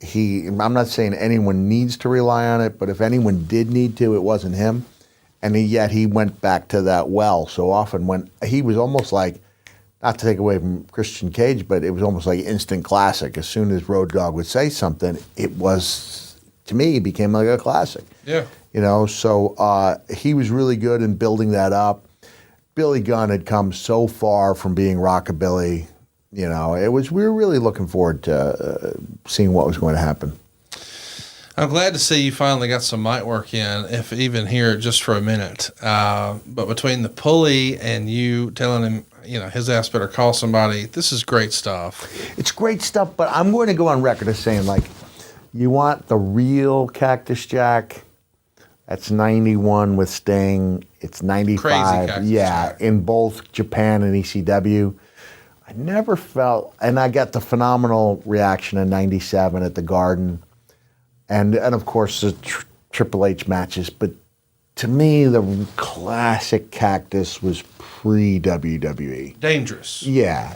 I'm not saying anyone needs to rely on it, but if anyone did need to, it wasn't him. And yet he went back to that well so often when he was almost like, not to take away from Christian Cage, but it was almost like instant classic. As soon as Road Dogg would say something, it was, to me, it became like a classic. Yeah. You know, so he was really good in building that up. Billy Gunn had come so far from being rockabilly. You know, we were really looking forward to seeing what was going to happen. I'm glad to see you finally got some mic work in, if even here just for a minute. But between the pulley and you telling him, you know, his ass better call somebody, this is great stuff. It's great stuff, but I'm going to go on record as saying, like, you want the real Cactus Jack? That's 91 with Sting. It's 95. Crazy Cactus Jack. In both Japan and ECW. I never felt, and I got the phenomenal reaction in 97 at the Garden. And of course, the Triple H matches. But to me, the classic Cactus was pre-WWE. Dangerous. Yeah.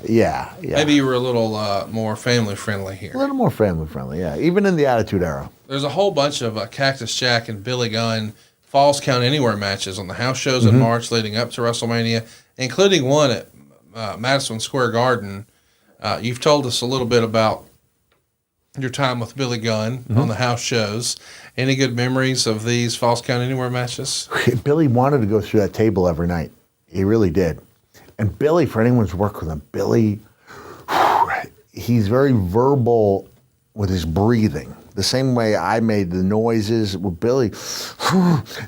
Maybe you were a little more family-friendly here. A little more family-friendly, yeah. Even in the Attitude Era. There's a whole bunch of Cactus Jack and Billy Gunn Falls Count Anywhere matches on the house shows in March leading up to WrestleMania, including one at Madison Square Garden. You've told us a little bit about your time with Billy Gunn on the house shows. Any good memories of these Falls Count Anywhere matches? Billy wanted to go through that table every night. He really did. And Billy, for anyone who's worked with him, Billy, he's very verbal with his breathing. The same way I made the noises with Billy,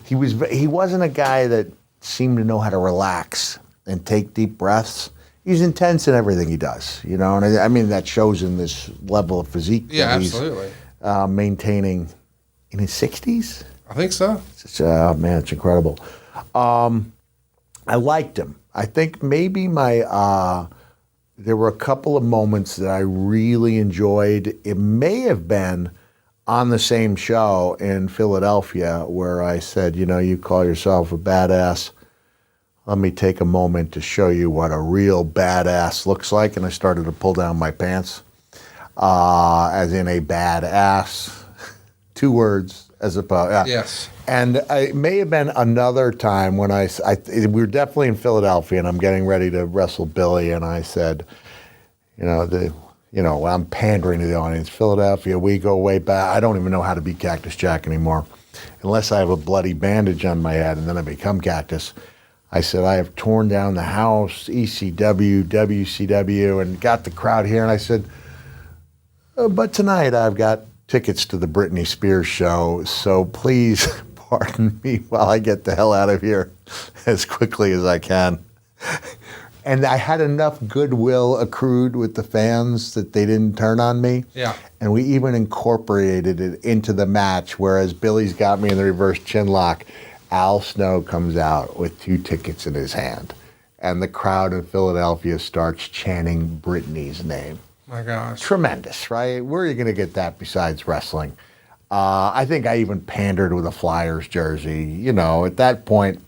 he wasn't a guy that seemed to know how to relax and take deep breaths. He's intense in everything he does, you know, and I mean that shows in this level of physique. Yeah, that absolutely. He's maintaining in his 60s. I think so. Man, it's incredible. I liked him. I think maybe there were a couple of moments that I really enjoyed. It may have been on the same show in Philadelphia where I said, you know, you call yourself a badass. Let me take a moment to show you what a real badass looks like. And I started to pull down my pants, as in a badass. 2 words as opposed. Yeah. Yes. And it may have been another time when we were definitely in Philadelphia, and I'm getting ready to wrestle Billy, and I said, I'm pandering to the audience. Philadelphia, we go way back. I don't even know how to be Cactus Jack anymore, unless I have a bloody bandage on my head, and then I become Cactus. I said, I have torn down the house, ECW, WCW, and got the crowd here. And I said, but tonight I've got tickets to the Britney Spears show, so please pardon me while I get the hell out of here as quickly as I can. And I had enough goodwill accrued with the fans that they didn't turn on me. Yeah. And we even incorporated it into the match, whereas Billy's got me in the reverse chin lock. Al Snow comes out with 2 tickets in his hand, and the crowd in Philadelphia starts chanting Britney's name. My gosh. Tremendous, right? Where are you going to get that besides wrestling? I think I even pandered with a Flyers jersey. You know, at that point,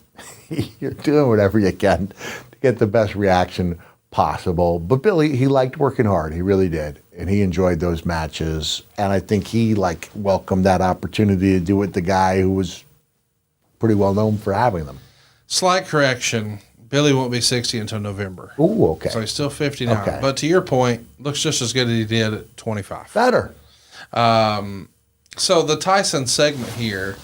you're doing whatever you can to get the best reaction possible. But Billy, he liked working hard. He really did. And he enjoyed those matches. And I think he, welcomed that opportunity to do it with the guy who was pretty well known for having them. Slight correction. Billy won't be 60 until November. Ooh, okay. So he's still 59. Okay. But to your point, looks just as good as he did at 25. Better. So the Tyson segment here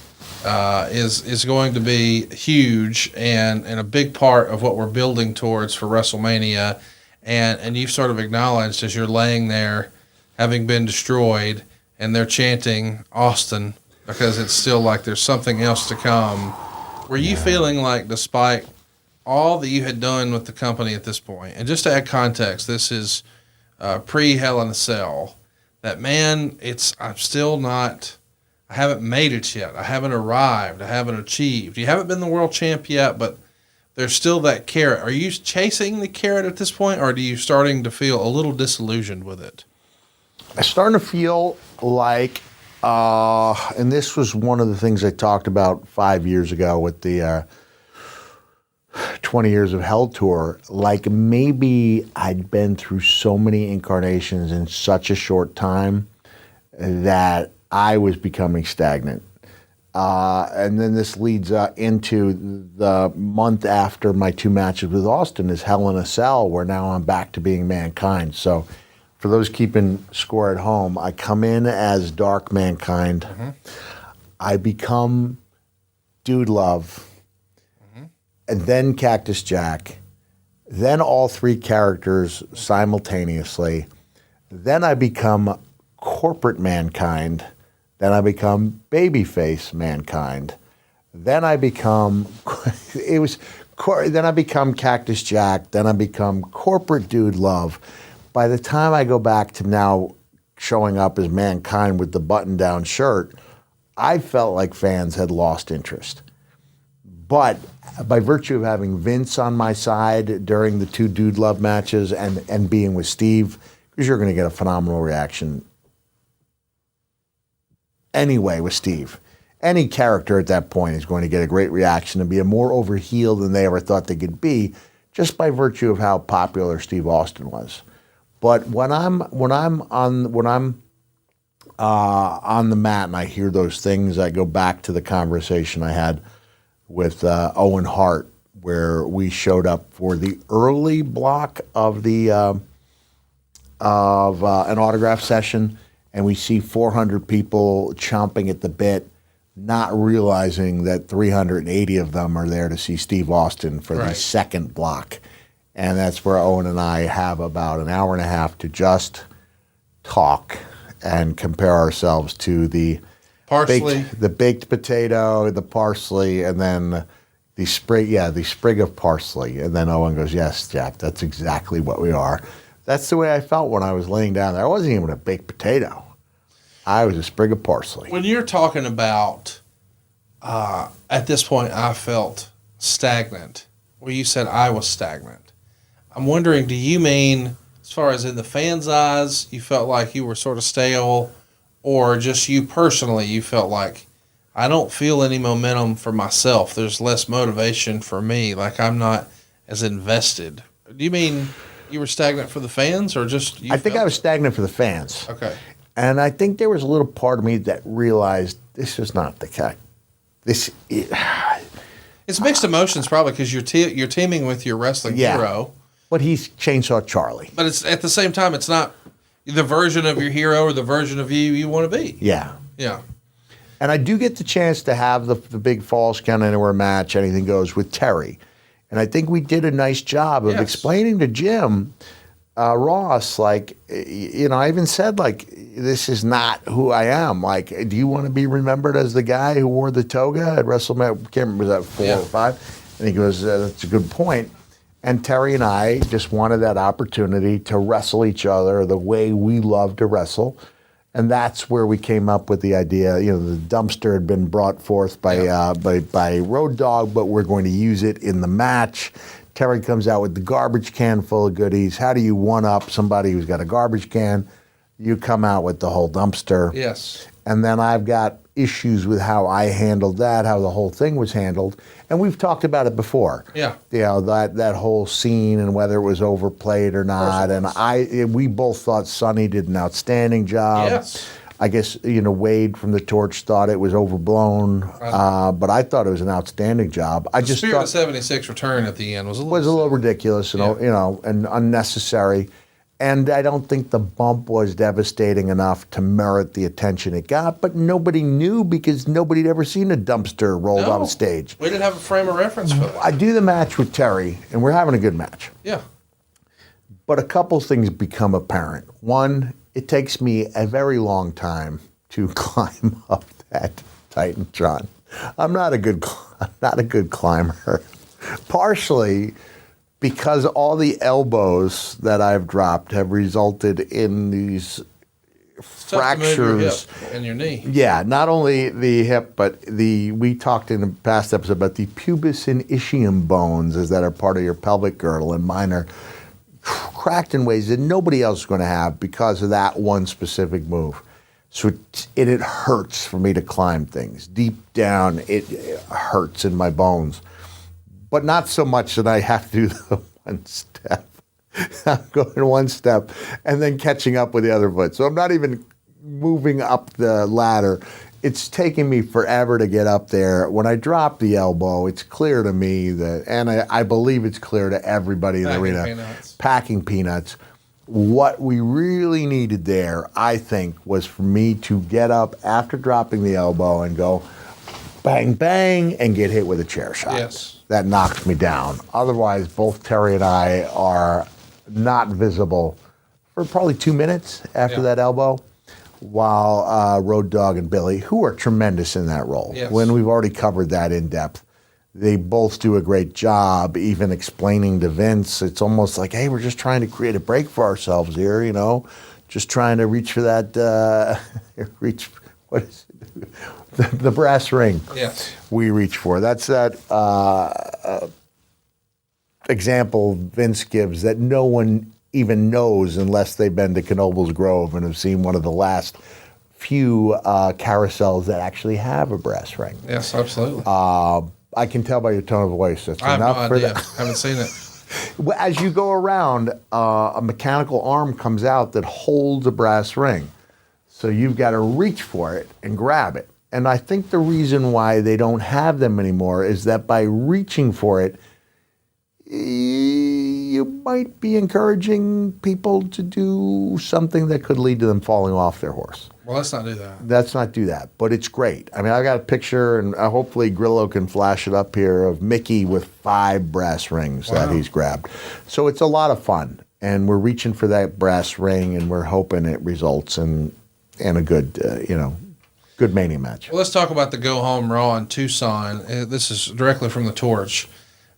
is going to be huge and a big part of what we're building towards for WrestleMania. And you've sort of acknowledged as you're laying there, having been destroyed, and they're chanting Austin because it's still like there's something else to come. Were you feeling like, despite all that you had done with the company at this point, and just to add context, this is pre-Hell in a Cell, that, man, I haven't made it yet. I haven't arrived. I haven't achieved. You haven't been the world champ yet, but there's still that carrot. Are you chasing the carrot at this point, or are you starting to feel a little disillusioned with it? I'm starting to feel like, and this was one of the things I talked about 5 years ago with the 20 Years of Hell tour, like maybe I'd been through so many incarnations in such a short time that I was becoming stagnant. And then this leads into the month after my 2 matches with Austin is Hell in a Cell, where now I'm back to being Mankind. So for those keeping score at home, I come in as Dark Mankind. Mm-hmm. I become Dude Love, and then Cactus Jack, then all 3 characters simultaneously. Then I become Corporate Mankind. Then I become Babyface Mankind. Then I become then I become Cactus Jack. Then I become Corporate Dude Love. By the time I go back to now showing up as Mankind with the button-down shirt, I felt like fans had lost interest. But by virtue of having Vince on my side during the 2 Dude Love matches and being with Steve, because you're going to get a phenomenal reaction anyway with Steve. Any character at that point is going to get a great reaction and be a more overhealed than they ever thought they could be, just by virtue of how popular Steve Austin was. But when I'm on the mat and I hear those things, I go back to the conversation I had with Owen Hart, where we showed up for the early block of the an autograph session, and we see 400 people chomping at the bit, not realizing that 380 of them are there to see Steve Austin for the second block. And that's where Owen and I have about an hour and a half to just talk and compare ourselves to the parsley, the baked potato, the parsley, and then the sprig of parsley. And then Owen goes, "Yes, Jack, that's exactly what we are." That's the way I felt when I was laying down there. I wasn't even a baked potato. I was a sprig of parsley. When you're talking about, at this point, I felt stagnant, where you said I was stagnant, I'm wondering, do you mean, as far as in the fans' eyes, you felt like you were sort of stale, or just you personally, you felt like, I don't feel any momentum for myself. There's less motivation for me. Like I'm not as invested. Do you mean you were stagnant for the fans, or just you? I think I was stagnant for the fans. Okay. And I think there was a little part of me that realized this is not the cat. It's mixed emotions, probably, because you're teaming with your wrestling hero. But he's Chainsaw Charlie. But it's at the same time, it's not the version of your hero or the version of you want to be. Yeah. Yeah. And I do get the chance to have the big Falls Count Anywhere match, Anything Goes, with Terry. And I think we did a nice job of explaining to Jim Ross, like, I even said, like, this is not who I am. Like, do you want to be remembered as the guy who wore the toga at WrestleMania? I can't remember, was that 4 or 5? And he goes, that's a good point. And Terry and I just wanted that opportunity to wrestle each other the way we love to wrestle. And that's where we came up with the idea. The dumpster had been brought forth by Road Dogg, but we're going to use it in the match. Terry comes out with the garbage can full of goodies. How do you one-up somebody who's got a garbage can? You come out with the whole dumpster. Yes. And then I've got issues with how I handled that, how the whole thing was handled. And we've talked about it before. Yeah. That whole scene and whether it was overplayed or not. And we both thought Sonny did an outstanding job. Yes. I guess, Wade from The Torch thought it was overblown, but I thought it was an outstanding job. The Spirit of 76 return at the end was a little ridiculous, and unnecessary. And I don't think the bump was devastating enough to merit the attention it got, but nobody knew because nobody had ever seen a dumpster rolled on stage. We didn't have a frame of reference for that. I do the match with Terry, and we're having a good match. Yeah. But a couple things become apparent. One, it takes me a very long time to climb up that Titantron. I'm not a good climber. Partially because all the elbows that I've dropped have resulted in these fractures. Your hip and your knee. Yeah, not only the hip, but we talked in the past episode about the pubis and ischium bones that are part of your pelvic girdle, and mine are cracked in ways that nobody else is going to have because of that one specific move. So it hurts for me to climb things. Deep down, it hurts in my bones. But not so much that I have to do the one step. I'm going one step and then catching up with the other foot. So I'm not even moving up the ladder. It's taking me forever to get up there. When I drop the elbow, it's clear to me that, and I believe it's clear to everybody in the arena, packing peanuts. What we really needed there, I think, was for me to get up after dropping the elbow and go bang, bang, and get hit with a chair shot. Yes. That knocked me down. Otherwise, both Terry and I are not visible for probably 2 minutes after that elbow, while Road Dogg and Billy, who are tremendous in that role, when we've already covered that in depth, they both do a great job, even explaining to Vince. It's almost like, hey, we're just trying to create a break for ourselves here, you know, just trying to reach for that, what is it? The brass ring. Yes. We reach for. That's that example Vince gives that no one even knows unless they've been to Knobel's Grove and have seen one of the last few carousels that actually have a brass ring. Yes, absolutely. I can tell by your tone of voice. That's I have enough no for idea. that. Haven't seen it. As you go around, a mechanical arm comes out that holds a brass ring. So you've got to reach for it and grab it. And I think the reason why they don't have them anymore is that by reaching for it, you might be encouraging people to do something that could lead to them falling off their horse. Well, let's not do that. Let's not do that. But it's great. I mean, I got a picture, and hopefully Grillo can flash it up here, of Mickey with 5 brass rings that he's grabbed. So it's a lot of fun. And we're reaching for that brass ring, and we're hoping it results in a good, good Mania match. Well, let's talk about the Go Home Raw in Tucson. This is directly from the Torch.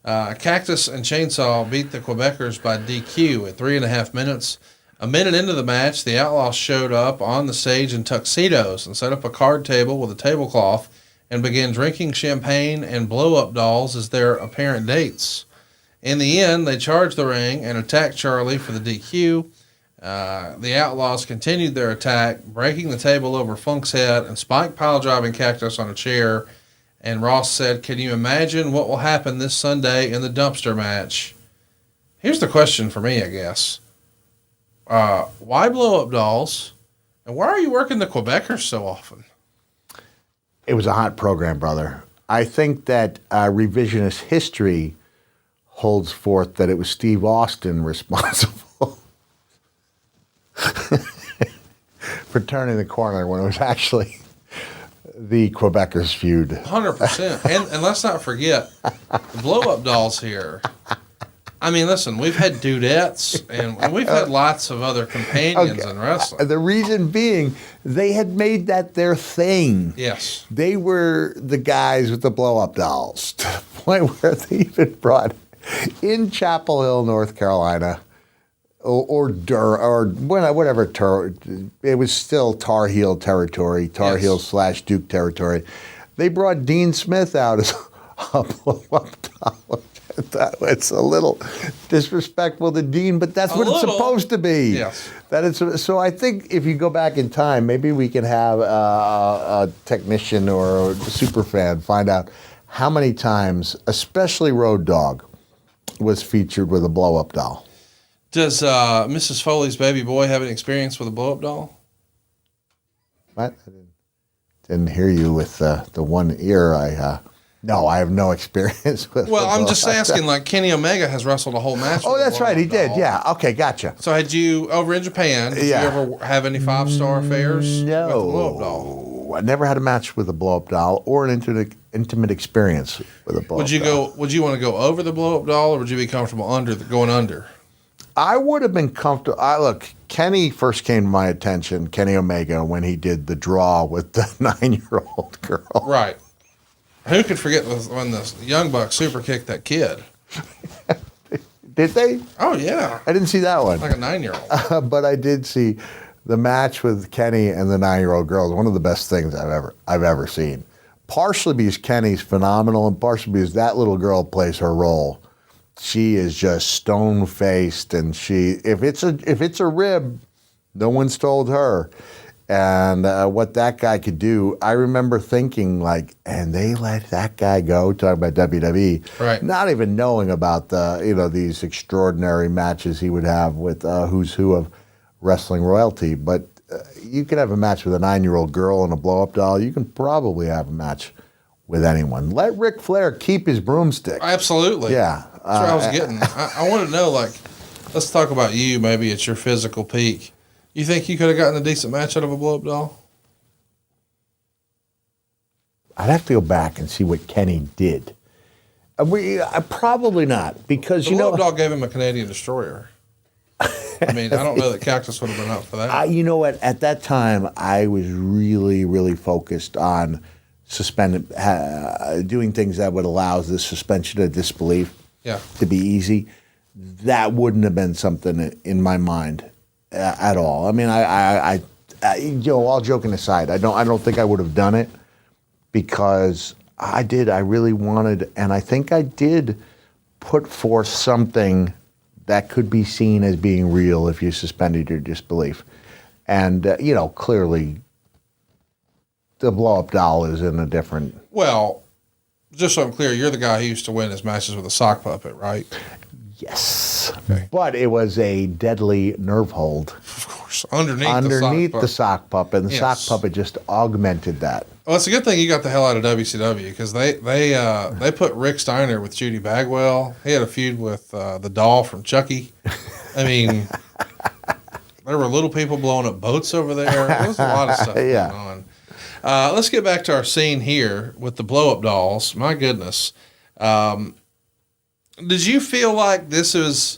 Cactus and Chainsaw beat the Quebecers by DQ at 3.5 minutes. A minute into the match, the Outlaws showed up on the stage in tuxedos and set up a card table with a tablecloth and began drinking champagne and blow-up dolls as their apparent dates. In the end, they charged the ring and attacked Charlie for the DQ. The Outlaws continued their attack, breaking the table over Funk's head and Spike pile-driving Cactus on a chair. And Ross said, "Can you imagine what will happen this Sunday in the dumpster match?" Here's the question for me, I guess. Why blow-up dolls? And why are you working the Quebecers so often? It was a hot program, brother. I think that revisionist history holds forth that it was Steve Austin responsible for turning the corner when it was actually the Quebecers feud. 100%. And let's not forget the blow-up dolls here. I mean, listen, we've had dudettes and we've had lots of other companions in wrestling. The reason being, they had made that their thing. Yes. They were the guys with the blow-up dolls to the point where they even brought in Chapel Hill, North Carolina, or whatever, it was still Tar Heel territory, Tar Heel / Duke territory. They brought Dean Smith out as a blow-up doll. It's a little disrespectful to Dean, but that's what it's supposed to be. Yes. So I think if you go back in time, maybe we can have a technician or a super fan find out how many times, especially Road Dogg, was featured with a blow-up doll. Does Mrs. Foley's baby boy have any experience with a blow-up doll? What? I didn't hear you with the one ear. No, I have no experience with. Well, I'm just asking. Like Kenny Omega has wrestled a whole match. Oh, that's right, he did. Yeah. Okay, gotcha. So had you over in Japan? Did you ever have any 5-star affairs? No, with a blow-up doll? I never had a match with a blow-up doll or an intimate experience with a blow-up doll. Would you want to go over the blow-up doll, or would you be comfortable going under? I would have been comfortable. Look, Kenny first came to my attention, Kenny Omega, when he did the draw with the 9-year-old girl. Right. Who could forget when the Young Bucks super kicked that kid? Did they? Oh, yeah. I didn't see that one. Like a 9-year-old. But I did see the match with Kenny and the 9-year-old girl. One of the best things I've ever seen. Partially because Kenny's phenomenal, and partially because that little girl plays her role. She is just stone-faced, and if it's a rib, no one's told her. And what that guy could do, I remember thinking and they let that guy go, talking about WWE, right? Not even knowing about these extraordinary matches he would have with who's who of wrestling royalty. But you can have a match with a 9-year-old girl and a blow-up doll. You can probably have a match with anyone. Let Ric Flair keep his broomstick. Absolutely. Yeah. That's what I was getting. I want to know, like, let's talk about you. Maybe it's your physical peak. You think you could have gotten a decent match out of a blow-up doll? I'd have to go back and see what Kenny did. Probably not, because the blow-up doll gave him a Canadian destroyer. I mean, I don't know that Cactus would have been up for that. You know what? At that time, I was really, really focused on doing things that would allow the suspension of disbelief to be easy. That wouldn't have been something in my mind at all. I mean, I all joking aside, I don't think I would have done it, because I really wanted, and I think I did put forth something that could be seen as being real if you suspended your disbelief. And, clearly the blow-up doll is in a different... Well, just so I'm clear, you're the guy who used to win his matches with a sock puppet, right? Yes. Okay. But it was a deadly nerve hold. Of course. Underneath the sock puppet. And the sock puppet just augmented that. Well, it's a good thing you got the hell out of WCW, because they put Rick Steiner with Judy Bagwell. He had a feud with the doll from Chucky. I mean, there were little people blowing up boats over there. There was a lot of stuff going on. Let's get back to our scene here with the blow-up dolls. My goodness. Did you feel like this is...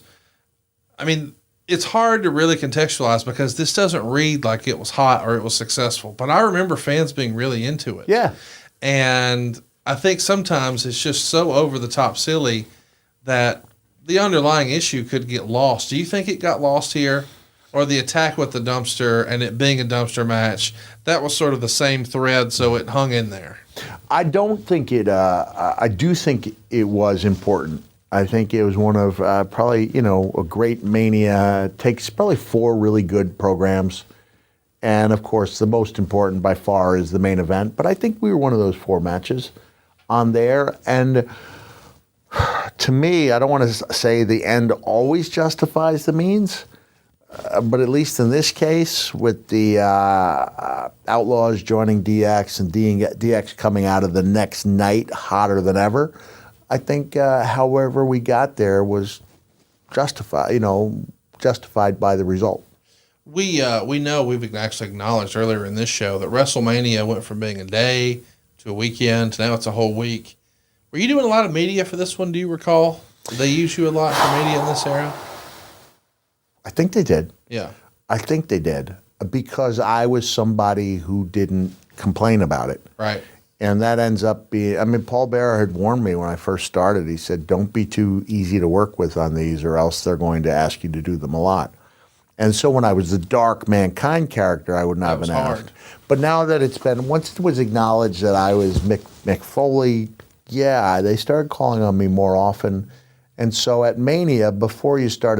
I mean, it's hard to really contextualize because this doesn't read like it was hot or it was successful. But I remember fans being really into it. Yeah. And I think sometimes it's just so over-the-top silly that the underlying issue could get lost. Do you think it got lost here? Or the attack with the dumpster and it being a dumpster match, that was sort of the same thread, so it hung in there? I don't think it... I do think it was important. I think it was one of probably, a great Mania. It takes probably 4 really good programs. And, of course, the most important by far is the main event. But I think we were one of those 4 matches on there. And to me, I don't want to say the end always justifies the means. But at least in this case, with the Outlaws joining DX and DX coming out of the next night hotter than ever, I think however we got there was justified by the result. We know we've actually acknowledged earlier in this show that WrestleMania went from being a day to a weekend to now it's a whole week. Were you doing a lot of media for this one, do you recall? Did they use you a lot for media in this era? I think they did. Yeah. I think they did, because I was somebody who didn't complain about it. Right. And that ends up being, Paul Bearer had warned me when I first started. He said, don't be too easy to work with on these or else they're going to ask you to do them a lot. And so when I was the dark Mankind character, I would not have been asked. But now that once it was acknowledged that I was Mick Foley, they started calling on me more often. And so at Mania, before we did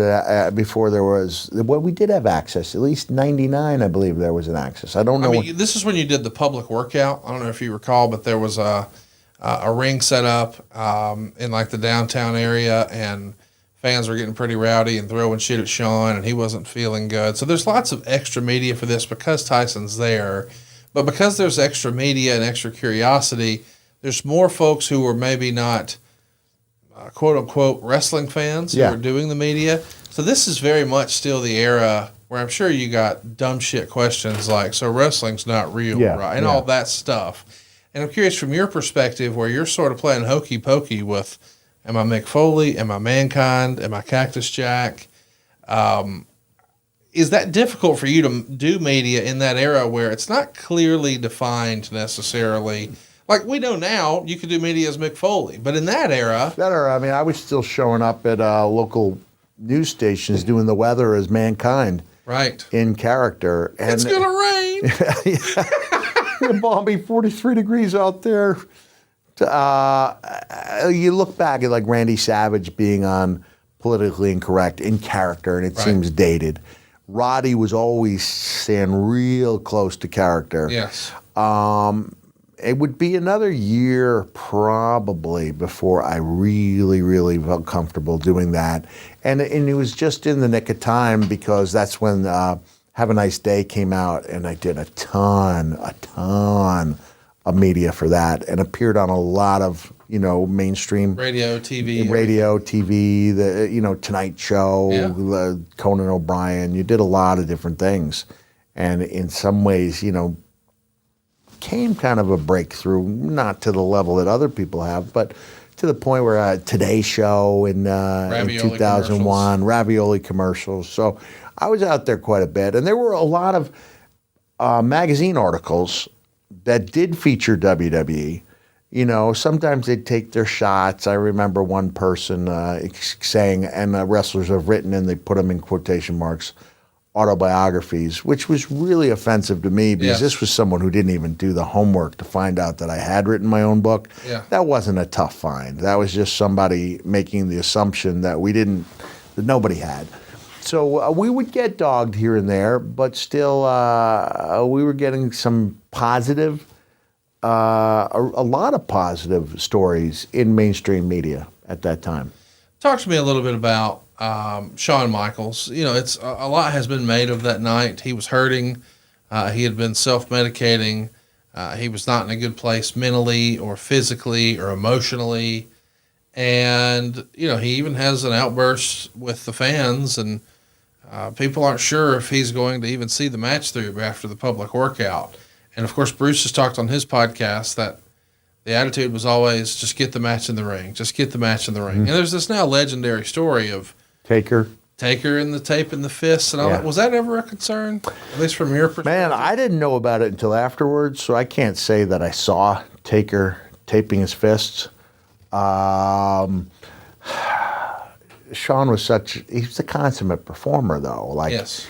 have access. At least 99, I believe there was an access. I don't know. This is when you did the public workout. I don't know if you recall, but there was a ring set up in like the downtown area, and fans were getting pretty rowdy and throwing shit at Sean, and he wasn't feeling good. So there's lots of extra media for this because Tyson's there. But because there's extra media and extra curiosity, there's more folks who were maybe not... quote-unquote wrestling fans who are doing the media. So this is very much still the era where I'm sure you got dumb shit questions like, so wrestling's not real, right? And all that stuff. And I'm curious from your perspective where you're sort of playing hokey pokey with, am I Mick Foley? Am I Mankind? Am I Cactus Jack? Is that difficult for you to do media in that era where it's not clearly defined necessarily? Like we know now, you could do media as Mick Foley, but in that era... I was still showing up at local news stations doing the weather as Mankind. Right. In character. And it's going to rain. Balmy, 43 degrees out there. You look back at like Randy Savage being on Politically Incorrect in character, and it seems dated. Roddy was always staying real close to character. Yes. It would be another year probably before I really, really felt comfortable doing that. And it was just in the nick of time because that's when Have a Nice Day came out, and I did a ton of media for that, and appeared on a lot of, mainstream radio, TV, the Tonight Show, Conan O'Brien. You did a lot of different things, and in some ways, came kind of a breakthrough, not to the level that other people have, but to the point where Today Show in 2001, ravioli commercials. So I was out there quite a bit, and there were a lot of magazine articles that did feature WWE. Sometimes they'd take their shots. I remember one person saying, and wrestlers have written, and they put them in quotation marks, autobiographies, which was really offensive to me because this was someone who didn't even do the homework to find out that I had written my own book. Yeah. That wasn't a tough find. That was just somebody making the assumption that that nobody had. So we would get dogged here and there, but still we were getting some positive, a lot of positive stories in mainstream media at that time. Talk to me a little bit about Shawn Michaels. It's a lot has been made of that night. He was hurting. He had been self-medicating. He was not in a good place mentally or physically or emotionally. And, he even has an outburst with the fans, and people aren't sure if he's going to even see the match through after the public workout. And, of course, Bruce has talked on his podcast that the attitude was always just get the match in the ring, just get the match in the ring. Mm-hmm. And there's this now legendary story of Taker and the tape in the fists and all that. Was that ever a concern, at least from your perspective? Man, I didn't know about it until afterwards, so I can't say that I saw Taker taping his fists. Shawn was he's a consummate performer, though. Yes.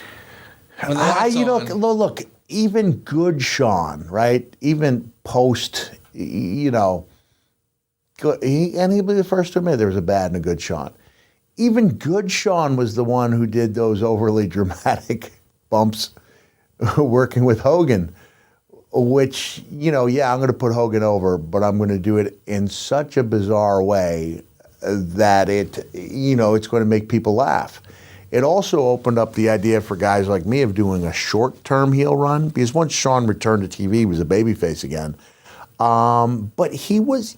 Look, even good Shawn, right? Even post, he'll be the first to admit there was a bad and a good Shawn. Even good Shawn was the one who did those overly dramatic bumps working with Hogan, which, I'm going to put Hogan over, but I'm going to do it in such a bizarre way that it's going to make people laugh. It also opened up the idea for guys like me of doing a short-term heel run, because once Shawn returned to TV, he was a babyface again. But he was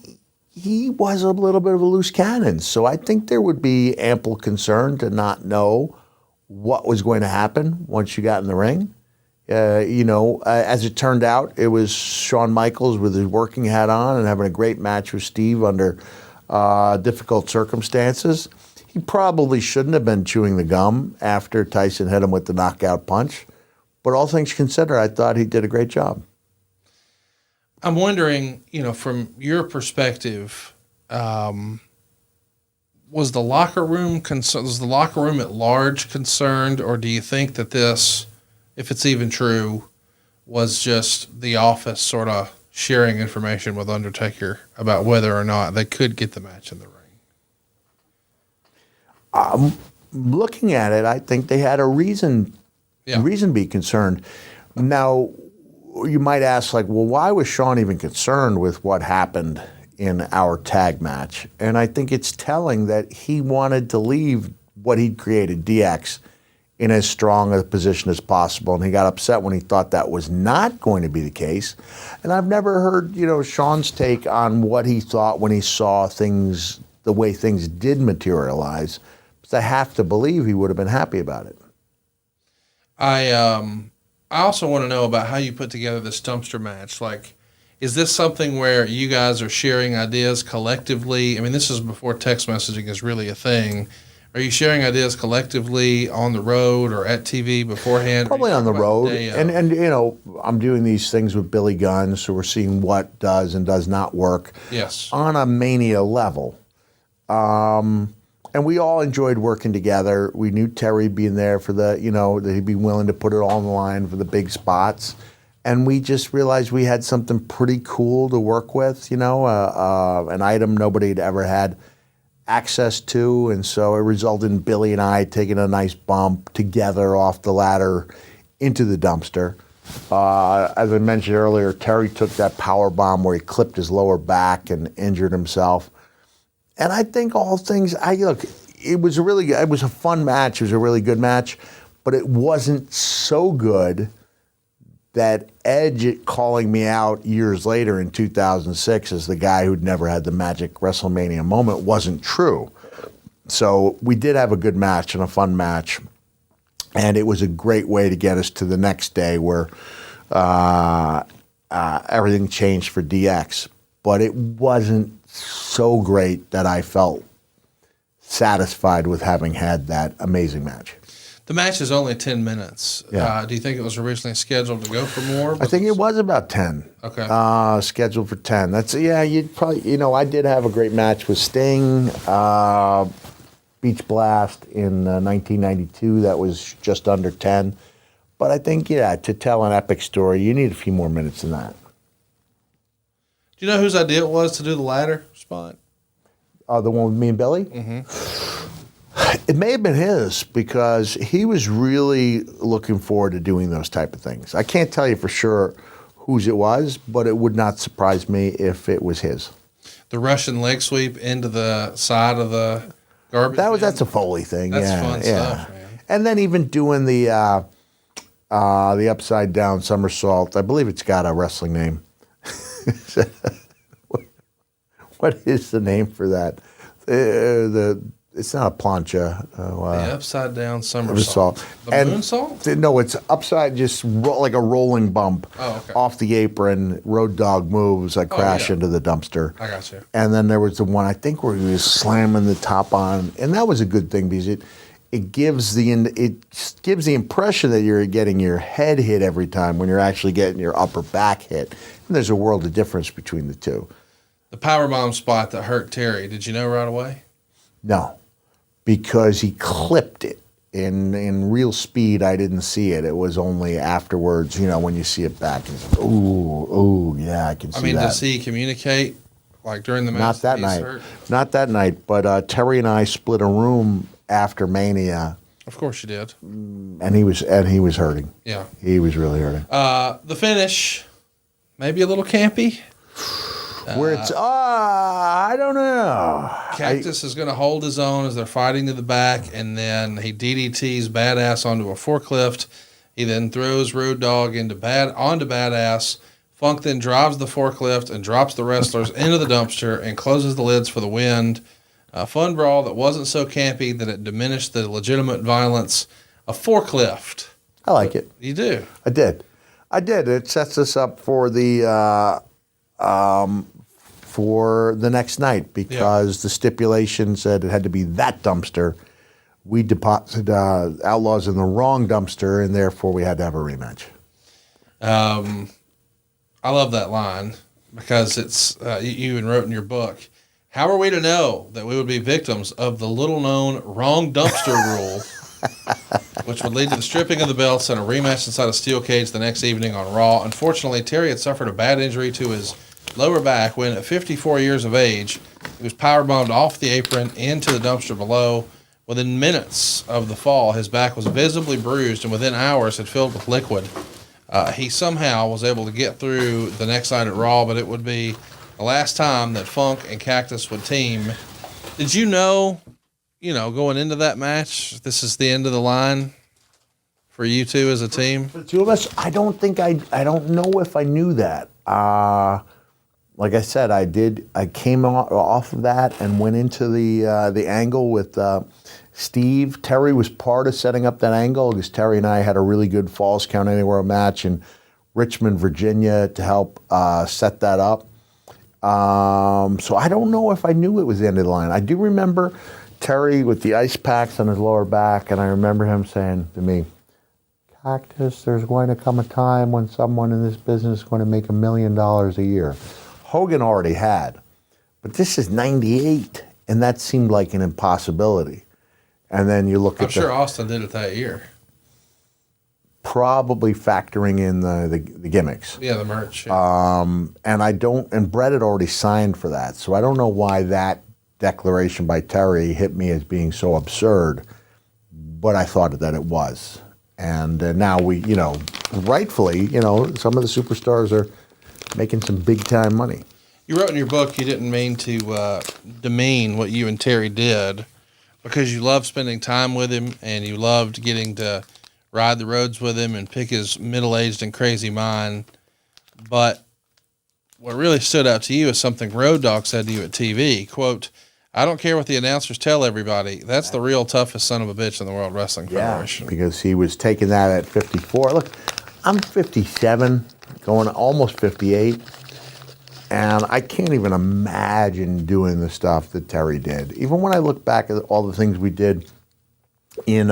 a little bit of a loose cannon, so I think there would be ample concern to not know what was going to happen once you got in the ring. As it turned out, it was Shawn Michaels with his working hat on and having a great match with Steve under difficult circumstances. He probably shouldn't have been chewing the gum after Tyson hit him with the knockout punch, but all things considered, I thought he did a great job. I'm wondering, from your perspective, was the locker room at large concerned, or do you think that this, if it's even true, was just the office sort of sharing information with Undertaker about whether or not they could get the match in the ring? Looking at it, I think they had a reason to be concerned. Now, you might ask, why was Shawn even concerned with what happened in our tag match? And I think it's telling that he wanted to leave what he'd created, DX, in as strong a position as possible, and he got upset when he thought that was not going to be the case. And I've never heard, Shawn's take on what he thought when he saw things, the way things did materialize. But I have to believe he would have been happy about it. I also want to know about how you put together this dumpster match. Is this something where you guys are sharing ideas collectively? I mean, this is before text messaging is really a thing. Are you sharing ideas collectively on the road or at TV beforehand? Probably on the road. And I'm doing these things with Billy Gunn, so we're seeing what does and does not work. Yes. On a Mania level. And we all enjoyed working together. We knew Terry being there for that he'd be willing to put it all on the line for the big spots. And we just realized we had something pretty cool to work with, an item nobody had ever had access to. And so it resulted in Billy and I taking a nice bump together off the ladder into the dumpster. As I mentioned earlier, Terry took that power bomb where he clipped his lower back and injured himself. And I think all things, it was a fun match. It was a really good match. but it wasn't so good that Edge calling me out years later in 2006 as the guy who'd never had the magic WrestleMania moment wasn't true. So we did have a good match and a fun match, and it was a great way to get us to the next day where everything changed for DX. But it wasn't so great that I felt satisfied with having had that amazing match. The match is only 10 minutes. Yeah. Do you think it was originally scheduled to go for more? I think it was about 10. Okay. Scheduled for 10. You'd probably, I did have a great match with Sting, Beach Blast in 1992. That was just under 10. But I think, to tell an epic story, you need a few more minutes than that. Do you know whose idea it was to do the ladder spot? The one with me and Billy? Mm-hmm. It may have been his because he was really looking forward to doing those type of things. I can't tell you for sure whose it was, but it would not surprise me if it was his. The Russian leg sweep into the side of the garbage bin? That's a Foley thing. That's fun stuff, man. And then even doing the upside down somersault. I believe it's got a wrestling name. What is the name for that? It's not a plancha. The upside down somersault. The moonsault? No, it's upside, like a rolling bump okay. off the apron. Road dog moves. I crash into the dumpster. I got you. And then there was the one I think where he was slamming the top on, and that was a good thing because it gives the impression that you're getting your head hit every time when you're actually getting your upper back hit. And there's a world of difference between the two. The powerbomb spot that hurt Terry, did you know right away? No, because he clipped it in real speed. I didn't see it. It was only afterwards, when you see it back. It's like, ooh, yeah, I can see that. Does he communicate like during the match? Not that night. Hurt? Not that night. But Terry and I split a room after Mania. Of course you did. And he was hurting. Yeah, he was really hurting. The finish, maybe a little campy. Where it's, I don't know. Cactus is going to hold his own as they're fighting to the back, and then he DDTs Badass onto a forklift. He then throws Road Dogg onto Badass. Funk then drives the forklift and drops the wrestlers into the dumpster and closes the lids for the win. A fun brawl that wasn't so campy that it diminished the legitimate violence. A forklift. I like it. You do? I did. It sets us up for the next night because the stipulation said it had to be that dumpster. We deposited Outlaws in the wrong dumpster, and therefore we had to have a rematch. I love that line because it's you even wrote in your book, how are we to know that we would be victims of the little-known wrong dumpster rule, which would lead to the stripping of the belts and a rematch inside a steel cage the next evening on Raw. Unfortunately, Terry had suffered a bad injury to his lower back when, at 54 years of age, he was powerbombed off the apron into the dumpster below. Within minutes of the fall, his back was visibly bruised and within hours had filled with liquid. He somehow was able to get through the next night at Raw, but it would be the last time that Funk and Cactus would team. Did you know, going into that match, this is the end of the line for you two as a team? For the two of us, I don't know if I knew that. Like I said, I came off of that and went into the angle with Steve. Terry was part of setting up that angle because Terry and I had a really good Falls Count Anywhere match in Richmond, Virginia to help set that up. So I don't know if I knew it was the end of the line. I do remember Terry with the ice packs on his lower back, and I remember him saying to me, Cactus, there's going to come a time when someone in this business is going to make $1 million a year. Hogan already had, but this is 98, and that seemed like an impossibility. And then you look I'm sure Austin did it that year. Probably factoring in the gimmicks. Yeah, the merch. Yeah. And Brett had already signed for that, so I don't know why that declaration by Terry hit me as being so absurd, but I thought that it was. And now we, rightfully, some of the superstars are making some big-time money. You wrote in your book you didn't mean to demean what you and Terry did because you loved spending time with him and you loved getting to ride the roads with him and pick his middle-aged and crazy mind. But what really stood out to you is something Road Dogg said to you at TV. Quote, I don't care what the announcers tell everybody. That's the real toughest son of a bitch in the World Wrestling Federation. Because he was taking that at 54. Look, I'm 57, going almost 58, and I can't even imagine doing the stuff that Terry did. Even when I look back at all the things we did in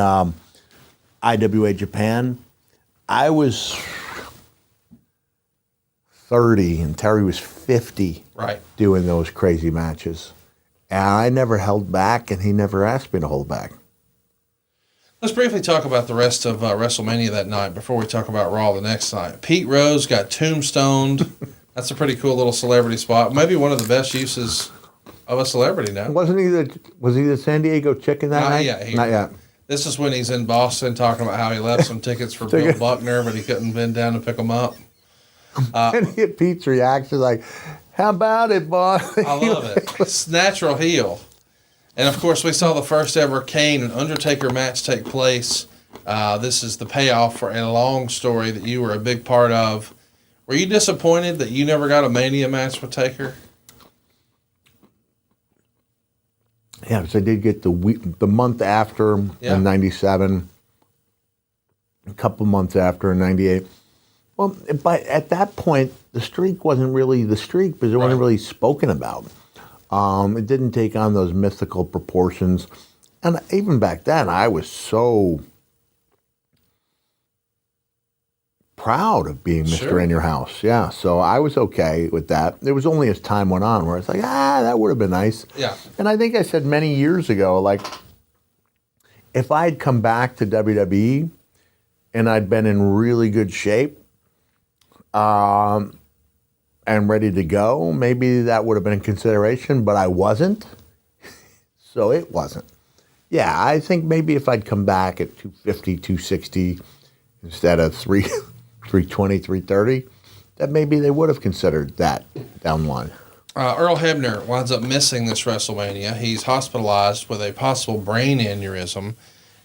IWA Japan, I was 30 and Terry was 50 doing those crazy matches. And I never held back, and he never asked me to hold back. Let's briefly talk about the rest of WrestleMania that night before we talk about Raw the next night. Pete Rose got tombstoned. That's a pretty cool little celebrity spot. Maybe one of the best uses of a celebrity now. Was he the San Diego Chicken that night? Not yet. This is when he's in Boston talking about how he left some tickets for Bill Buckner, but he couldn't bend down to pick them up. And Pete's reaction like, how about it, boy? I love it. It's natural heel. And, of course, we saw the first ever Kane and Undertaker match take place. This is the payoff for a long story that you were a big part of. Were you disappointed that you never got a Mania match with Taker? Yeah, because I did get the month after in 97, a couple months after in 98. Well, at that point, the streak wasn't really the streak because it wasn't really spoken about. It didn't take on those mythical proportions. And even back then, I was so proud of being Mr. In Your House. Yeah, so I was okay with that. It was only as time went on where it's like, that would have been nice. Yeah. And I think I said many years ago, like, if I had come back to WWE and I'd been in really good shape, and ready to go, maybe that would have been in consideration, but I wasn't, so it wasn't. Yeah, I think maybe if I'd come back at 250, 260 instead of 320, 330, that maybe they would have considered that down the line. Earl Hebner winds up missing this WrestleMania. He's hospitalized with a possible brain aneurysm,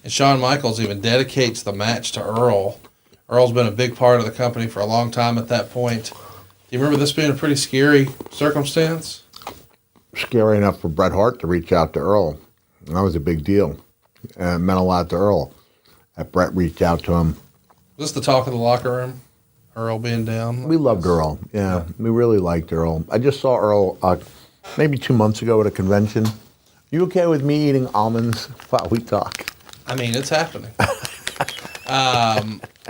and Shawn Michaels even dedicates the match to Earl. Earl's been a big part of the company for a long time at that point. Do you remember this being a pretty scary circumstance? Scary enough for Bret Hart to reach out to Earl. That was a big deal. And it meant a lot to Earl that Bret reached out to him. Was this the talk of the locker room? Earl being down? We loved Earl. Yeah, we really liked Earl. I just saw Earl maybe 2 months ago at a convention. You okay with me eating almonds while we talk? I mean, it's happening.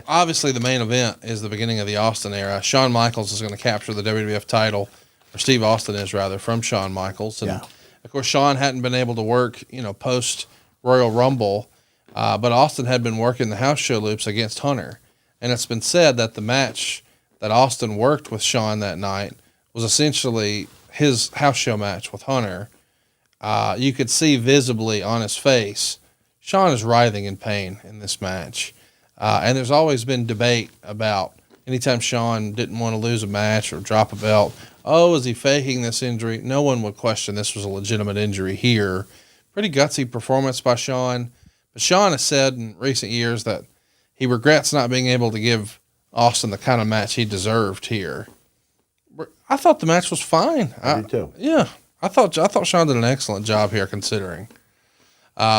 Obviously, the main event is the beginning of the Austin era. Shawn Michaels is going to capture the WWF title, or Steve Austin is rather, from Shawn Michaels. And of course, Shawn hadn't been able to work, post Royal Rumble, but Austin had been working the house show loops against Hunter. And it's been said that the match that Austin worked with Shawn that night was essentially his house show match with Hunter. You could see visibly on his face, Shawn is writhing in pain in this match. And there's always been debate about anytime Shawn didn't want to lose a match or drop a belt, is he faking this injury? No one would question this was a legitimate injury here. Pretty gutsy performance by Shawn. But Shawn has said in recent years that he regrets not being able to give Austin the kind of match he deserved here. I thought the match was fine. I did too. Yeah. I thought Shawn did an excellent job here considering.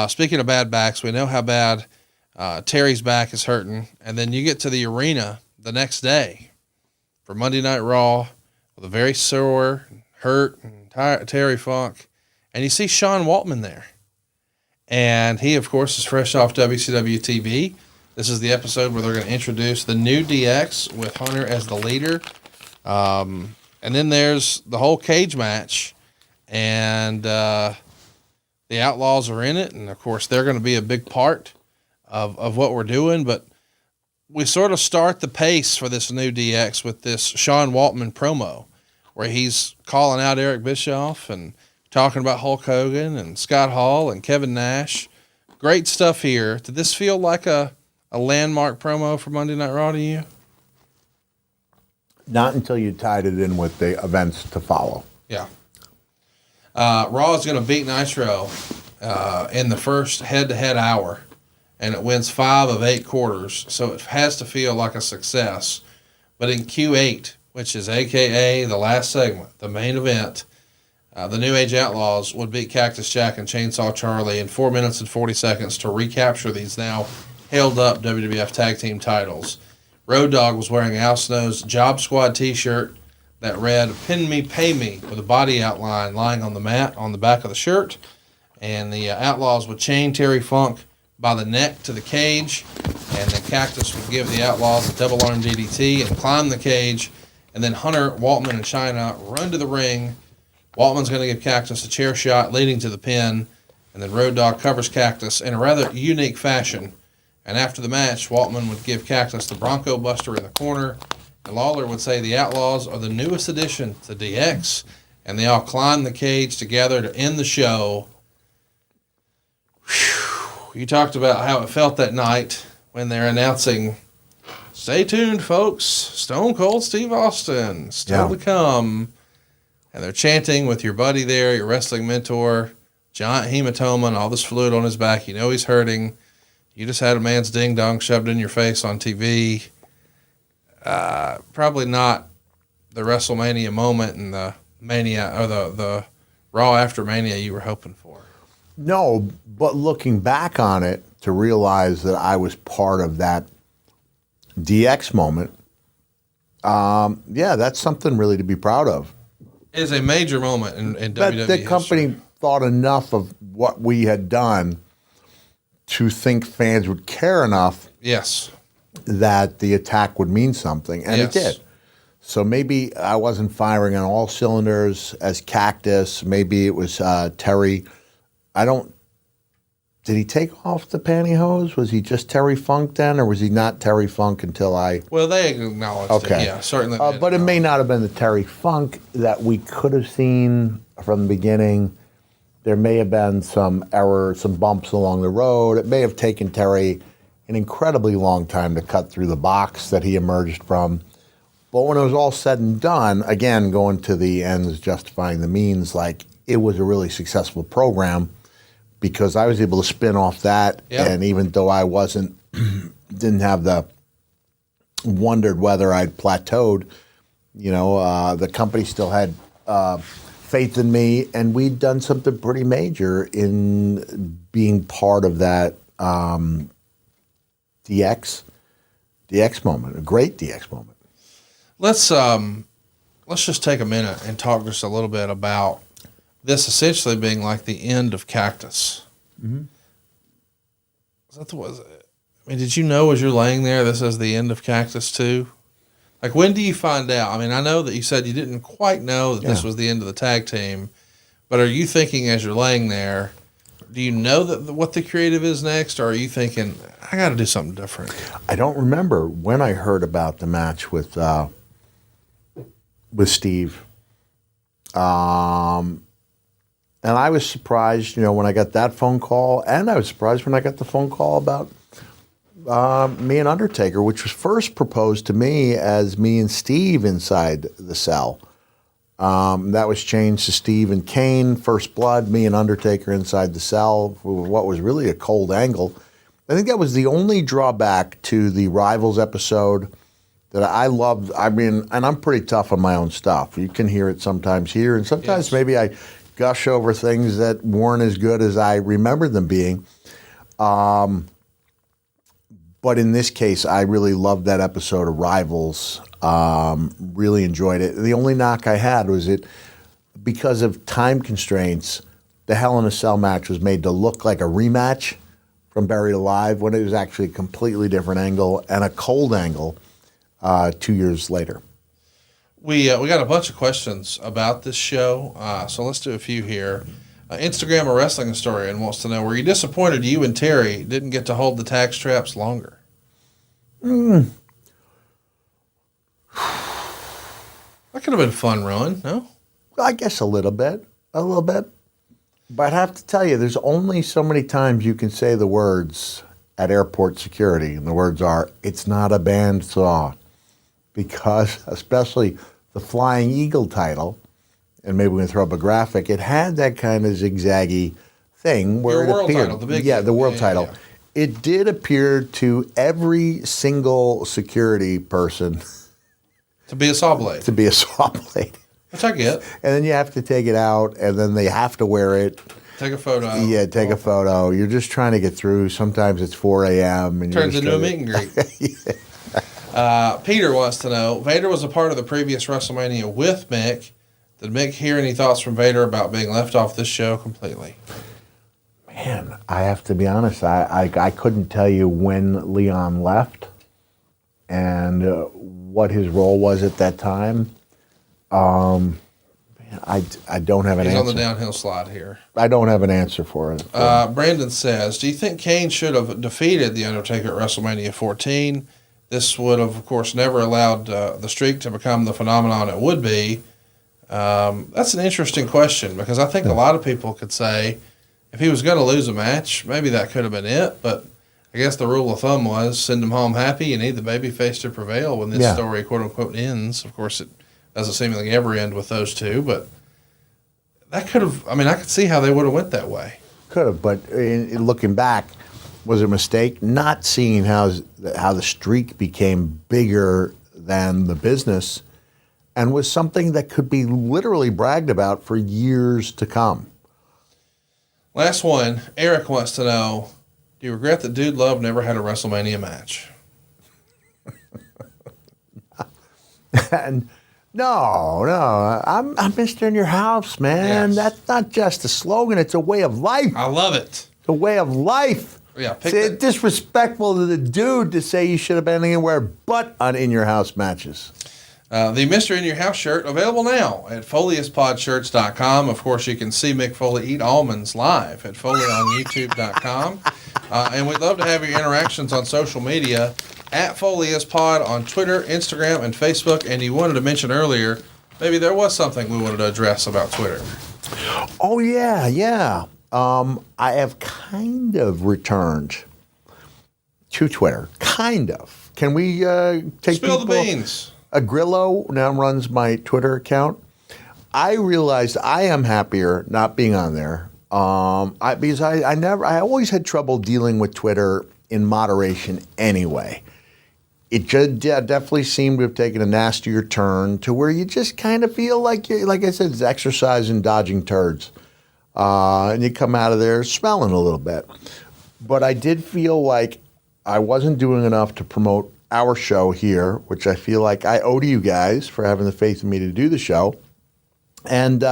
Speaking of bad backs, we know how bad Terry's back is hurting, and then you get to the arena the next day for Monday Night Raw with a very sore, hurt, and Terry Funk, and you see Sean Waltman there. And he, of course, is fresh off WCW TV. This is the episode where they're going to introduce the new DX with Hunter as the leader. And then there's the whole cage match, and the Outlaws are in it, and, of course, they're going to be a big part of what we're doing, but we sort of start the pace for this new DX with this Sean Waltman promo where he's calling out Eric Bischoff and talking about Hulk Hogan and Scott Hall and Kevin Nash. Great stuff here. Did this feel like a landmark promo for Monday Night Raw to you? Not until you tied it in with the events to follow. Yeah. Raw is going to beat Nitro in the first head-to-head hour. and it wins 5 of 8 quarters, so it has to feel like a success. But in Q8, which is AKA the last segment, the main event, the New Age Outlaws would beat Cactus Jack and Chainsaw Charlie in 4 minutes and 40 seconds to recapture these now held-up WWF Tag Team titles. Road Dogg was wearing Al Snow's Job Squad t-shirt that read, "Pin me, pay me," with a body outline lying on the mat on the back of the shirt. And the Outlaws would chain Terry Funk by the neck to the cage, and then Cactus would give the Outlaws a double-arm DDT and climb the cage, and then Hunter, Waltman, and Chyna run to the ring. Waltman's going to give Cactus a chair shot leading to the pin, and then Road Dogg covers Cactus in a rather unique fashion. And after the match, Waltman would give Cactus the Bronco Buster in the corner, and Lawler would say the Outlaws are the newest addition to DX, and they all climb the cage together to end the show. Whew. You talked about how it felt that night when they're announcing, "Stay tuned, folks, Stone Cold Steve Austin, still to come." And they're chanting with your buddy there, your wrestling mentor, giant hematoma and all this fluid on his back. You know he's hurting. You just had a man's ding-dong shoved in your face on TV. Probably not the WrestleMania moment and the Mania, or the Raw after Mania you were hoping for. No, but looking back on it, to realize that I was part of that DX moment, that's something really to be proud of. It is a major moment in WWE the company history. Thought enough of what we had done to think fans would care enough Yes. that the attack would mean something, and it did. So maybe I wasn't firing on all cylinders as Cactus. Maybe it was Terry. Did he take off the pantyhose? Was he just Terry Funk then, or was he not Terry Funk until I... Well, they acknowledged it, yeah, certainly. But it may not have been the Terry Funk that we could have seen from the beginning. There may have been some error, some bumps along the road. It may have taken Terry an incredibly long time to cut through the box that he emerged from. But when it was all said and done, again, going to the ends justifying the means, like, it was a really successful program, because I was able to spin off that, and even though I didn't have wondered whether I'd plateaued, the company still had faith in me, and we'd done something pretty major in being part of that DX moment, a great DX moment. Let's just take a minute and talk just a little bit about this essentially being like the end of Cactus. Mm-hmm. Did you know as you're laying there, this is the end of Cactus too? Like, when do you find out? I mean, I know that you said you didn't quite know that this was the end of the tag team, but are you thinking as you're laying there, do you know that what the creative is next, or are you thinking, I got to do something different? I don't remember when I heard about the match with Steve. And I was surprised, when I got that phone call, and I was surprised when I got the phone call about me and Undertaker, which was first proposed to me as me and Steve inside the cell. That was changed to Steve and Kane, First Blood, me and Undertaker inside the cell, for what was really a cold angle. I think that was the only drawback to the Rivals episode that I loved. I mean, and I'm pretty tough on my own stuff. You can hear it sometimes here, and sometimes maybe I gush over things that weren't as good as I remember them being. But in this case, I really loved that episode of Rivals. Really enjoyed it. The only knock I had was because of time constraints, the Hell in a Cell match was made to look like a rematch from Buried Alive, when it was actually a completely different angle and a cold angle 2 years later. We got a bunch of questions about this show, so let's do a few here. Instagram, a wrestling historian, wants to know, were you disappointed you and Terry didn't get to hold the tag straps longer? That could have been a fun run, no? I guess a little bit. But I have to tell you, there's only so many times you can say the words at airport security, and the words are, "It's not a bandsaw." Because, especially the Flying Eagle title, and maybe we can throw up a graphic, it had that kind of zigzaggy thing where Your it world appeared. title, the big the world title. Yeah. it did appear to every single security person to be a saw blade. To be a saw blade. Which I get. And then you have to take it out, and then they have to wear it. Take a photo. Yeah, take a photo. You're just trying to get through. Sometimes it's 4 a.m. and turns into a meet and greet. Peter wants to know, Vader was a part of the previous WrestleMania with Mick. Did Mick hear any thoughts from Vader about being left off this show completely? Man, I have to be honest. I couldn't tell you when Leon left and what his role was at that time. I don't have an answer. He's on the downhill slide here. I don't have an answer for it. Brandon says, do you think Kane should have defeated The Undertaker at WrestleMania 14? This would have, of course, never allowed the streak to become the phenomenon it would be. That's an interesting question because I think a lot of people could say if he was going to lose a match, maybe that could have been it. But I guess the rule of thumb was send him home happy. You need the babyface to prevail when this story, quote unquote, ends. Of course, it doesn't seemingly ever end with those two, but that could have. I mean, I could see how they would have went that way. Could have, but looking back, was it a mistake not seeing how the streak became bigger than the business, and was something that could be literally bragged about for years to come. Last one. Eric wants to know, do you regret that Dude Love never had a WrestleMania match? And no, I'm Mr. In Your House, man. Yes. That's not just a slogan; it's a way of life. I love it. It's a way of life. Yeah, it's disrespectful to the dude to say you should have been anywhere but on In Your House matches. The Mr. In Your House shirt available now at foleyspodshirts.com. Of course, you can see Mick Foley eat almonds live at foleyonyoutube.com. And we'd love to have your interactions on social media at Foley Is Pod on Twitter, Instagram, and Facebook. And you wanted to mention earlier, maybe there was something we wanted to address about Twitter. Oh, yeah. I have kind of returned to Twitter. Kind of. Can we take Spill the beans. Grillo now runs my Twitter account. I realized I am happier not being on there because I always had trouble dealing with Twitter in moderation anyway. It just definitely seemed to have taken a nastier turn to where you just kind of feel like I said, it's exercise in dodging turds. And you come out of there smelling a little bit. But I did feel like I wasn't doing enough to promote our show here, which I feel like I owe to you guys for having the faith in me to do the show. And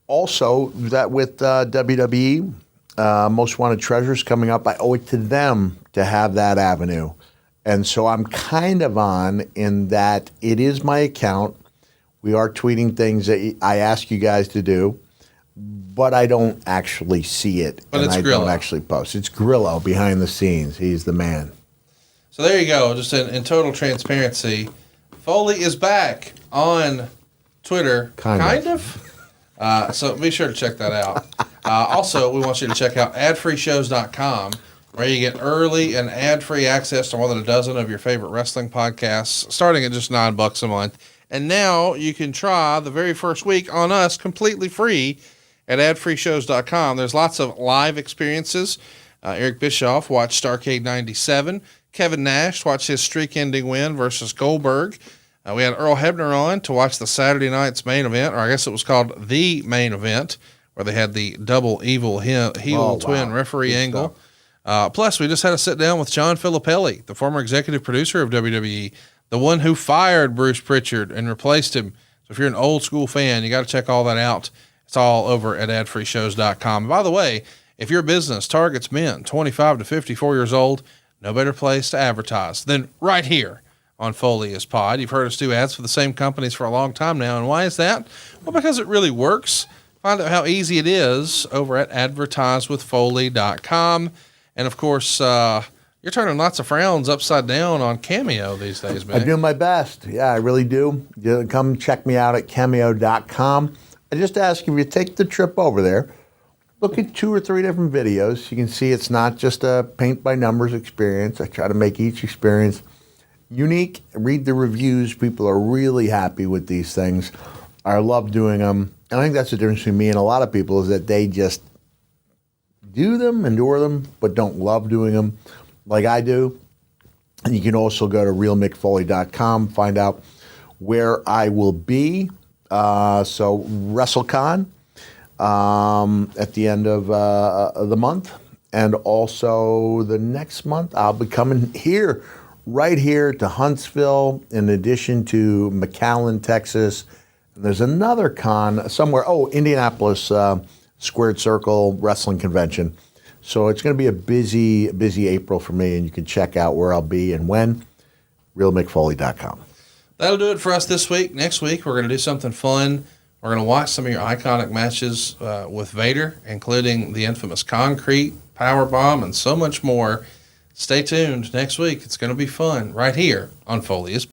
also that with WWE, Most Wanted Treasures coming up, I owe it to them to have that avenue. And so I'm kind of on in that it is my account. We are tweeting things that I ask you guys to do, but I don't actually see it. But and it's Grillo. Don't actually post. It's Grillo behind the scenes. He's the man. So there you go. Just in total transparency, Foley is back on Twitter. Kind of. So be sure to check that out. Also, we want you to check out adfreeshows.com, where you get early and ad-free access to more than a dozen of your favorite wrestling podcasts, starting at just $9 a month. And now you can try the very first week on us completely free at adfreeshows.com. There's lots of live experiences. Eric Bischoff watched Starrcade 97. Kevin Nash watched his streak-ending win versus Goldberg. We had Earl Hebner on to watch the Saturday night's main event, or I guess it was called the main event, where they had the double evil heel twin referee angle. Plus, we just had a sit-down with John Filippelli, the former executive producer of WWE, the one who fired Bruce Pritchard and replaced him. So if you're an old-school fan, you got to check all that out. It's all over at adfreeshows.com. And by the way, if your business targets men 25 to 54 years old, no better place to advertise than right here on Foley Is Pod. You've heard us do ads for the same companies for a long time now. And why is that? Well, because it really works. Find out how easy it is over at advertisewithfoley.com. And, of course, you're turning lots of frowns upside down on Cameo these days, man. I do my best. Yeah, I really do. Come check me out at cameo.com. I just ask if you take the trip over there, look at 2 or 3 different videos. You can see it's not just a paint-by-numbers experience. I try to make each experience unique. Read the reviews. People are really happy with these things. I love doing them. And I think that's the difference between me and a lot of people is that they just do them, endure them, but don't love doing them like I do. And you can also go to realmickfoley.com, find out where I will be. So WrestleCon at the end of the month. And also the next month, I'll be coming here, right here to Huntsville, in addition to McAllen, Texas. And there's another con somewhere. Oh, Indianapolis Squared Circle Wrestling Convention. So it's going to be a busy April for me, and you can check out where I'll be and when. RealMickFoley.com. That'll do it for us this week. Next week, we're going to do something fun. We're going to watch some of your iconic matches with Vader, including the infamous Concrete, Powerbomb, and so much more. Stay tuned next week. It's going to be fun right here on Foley Is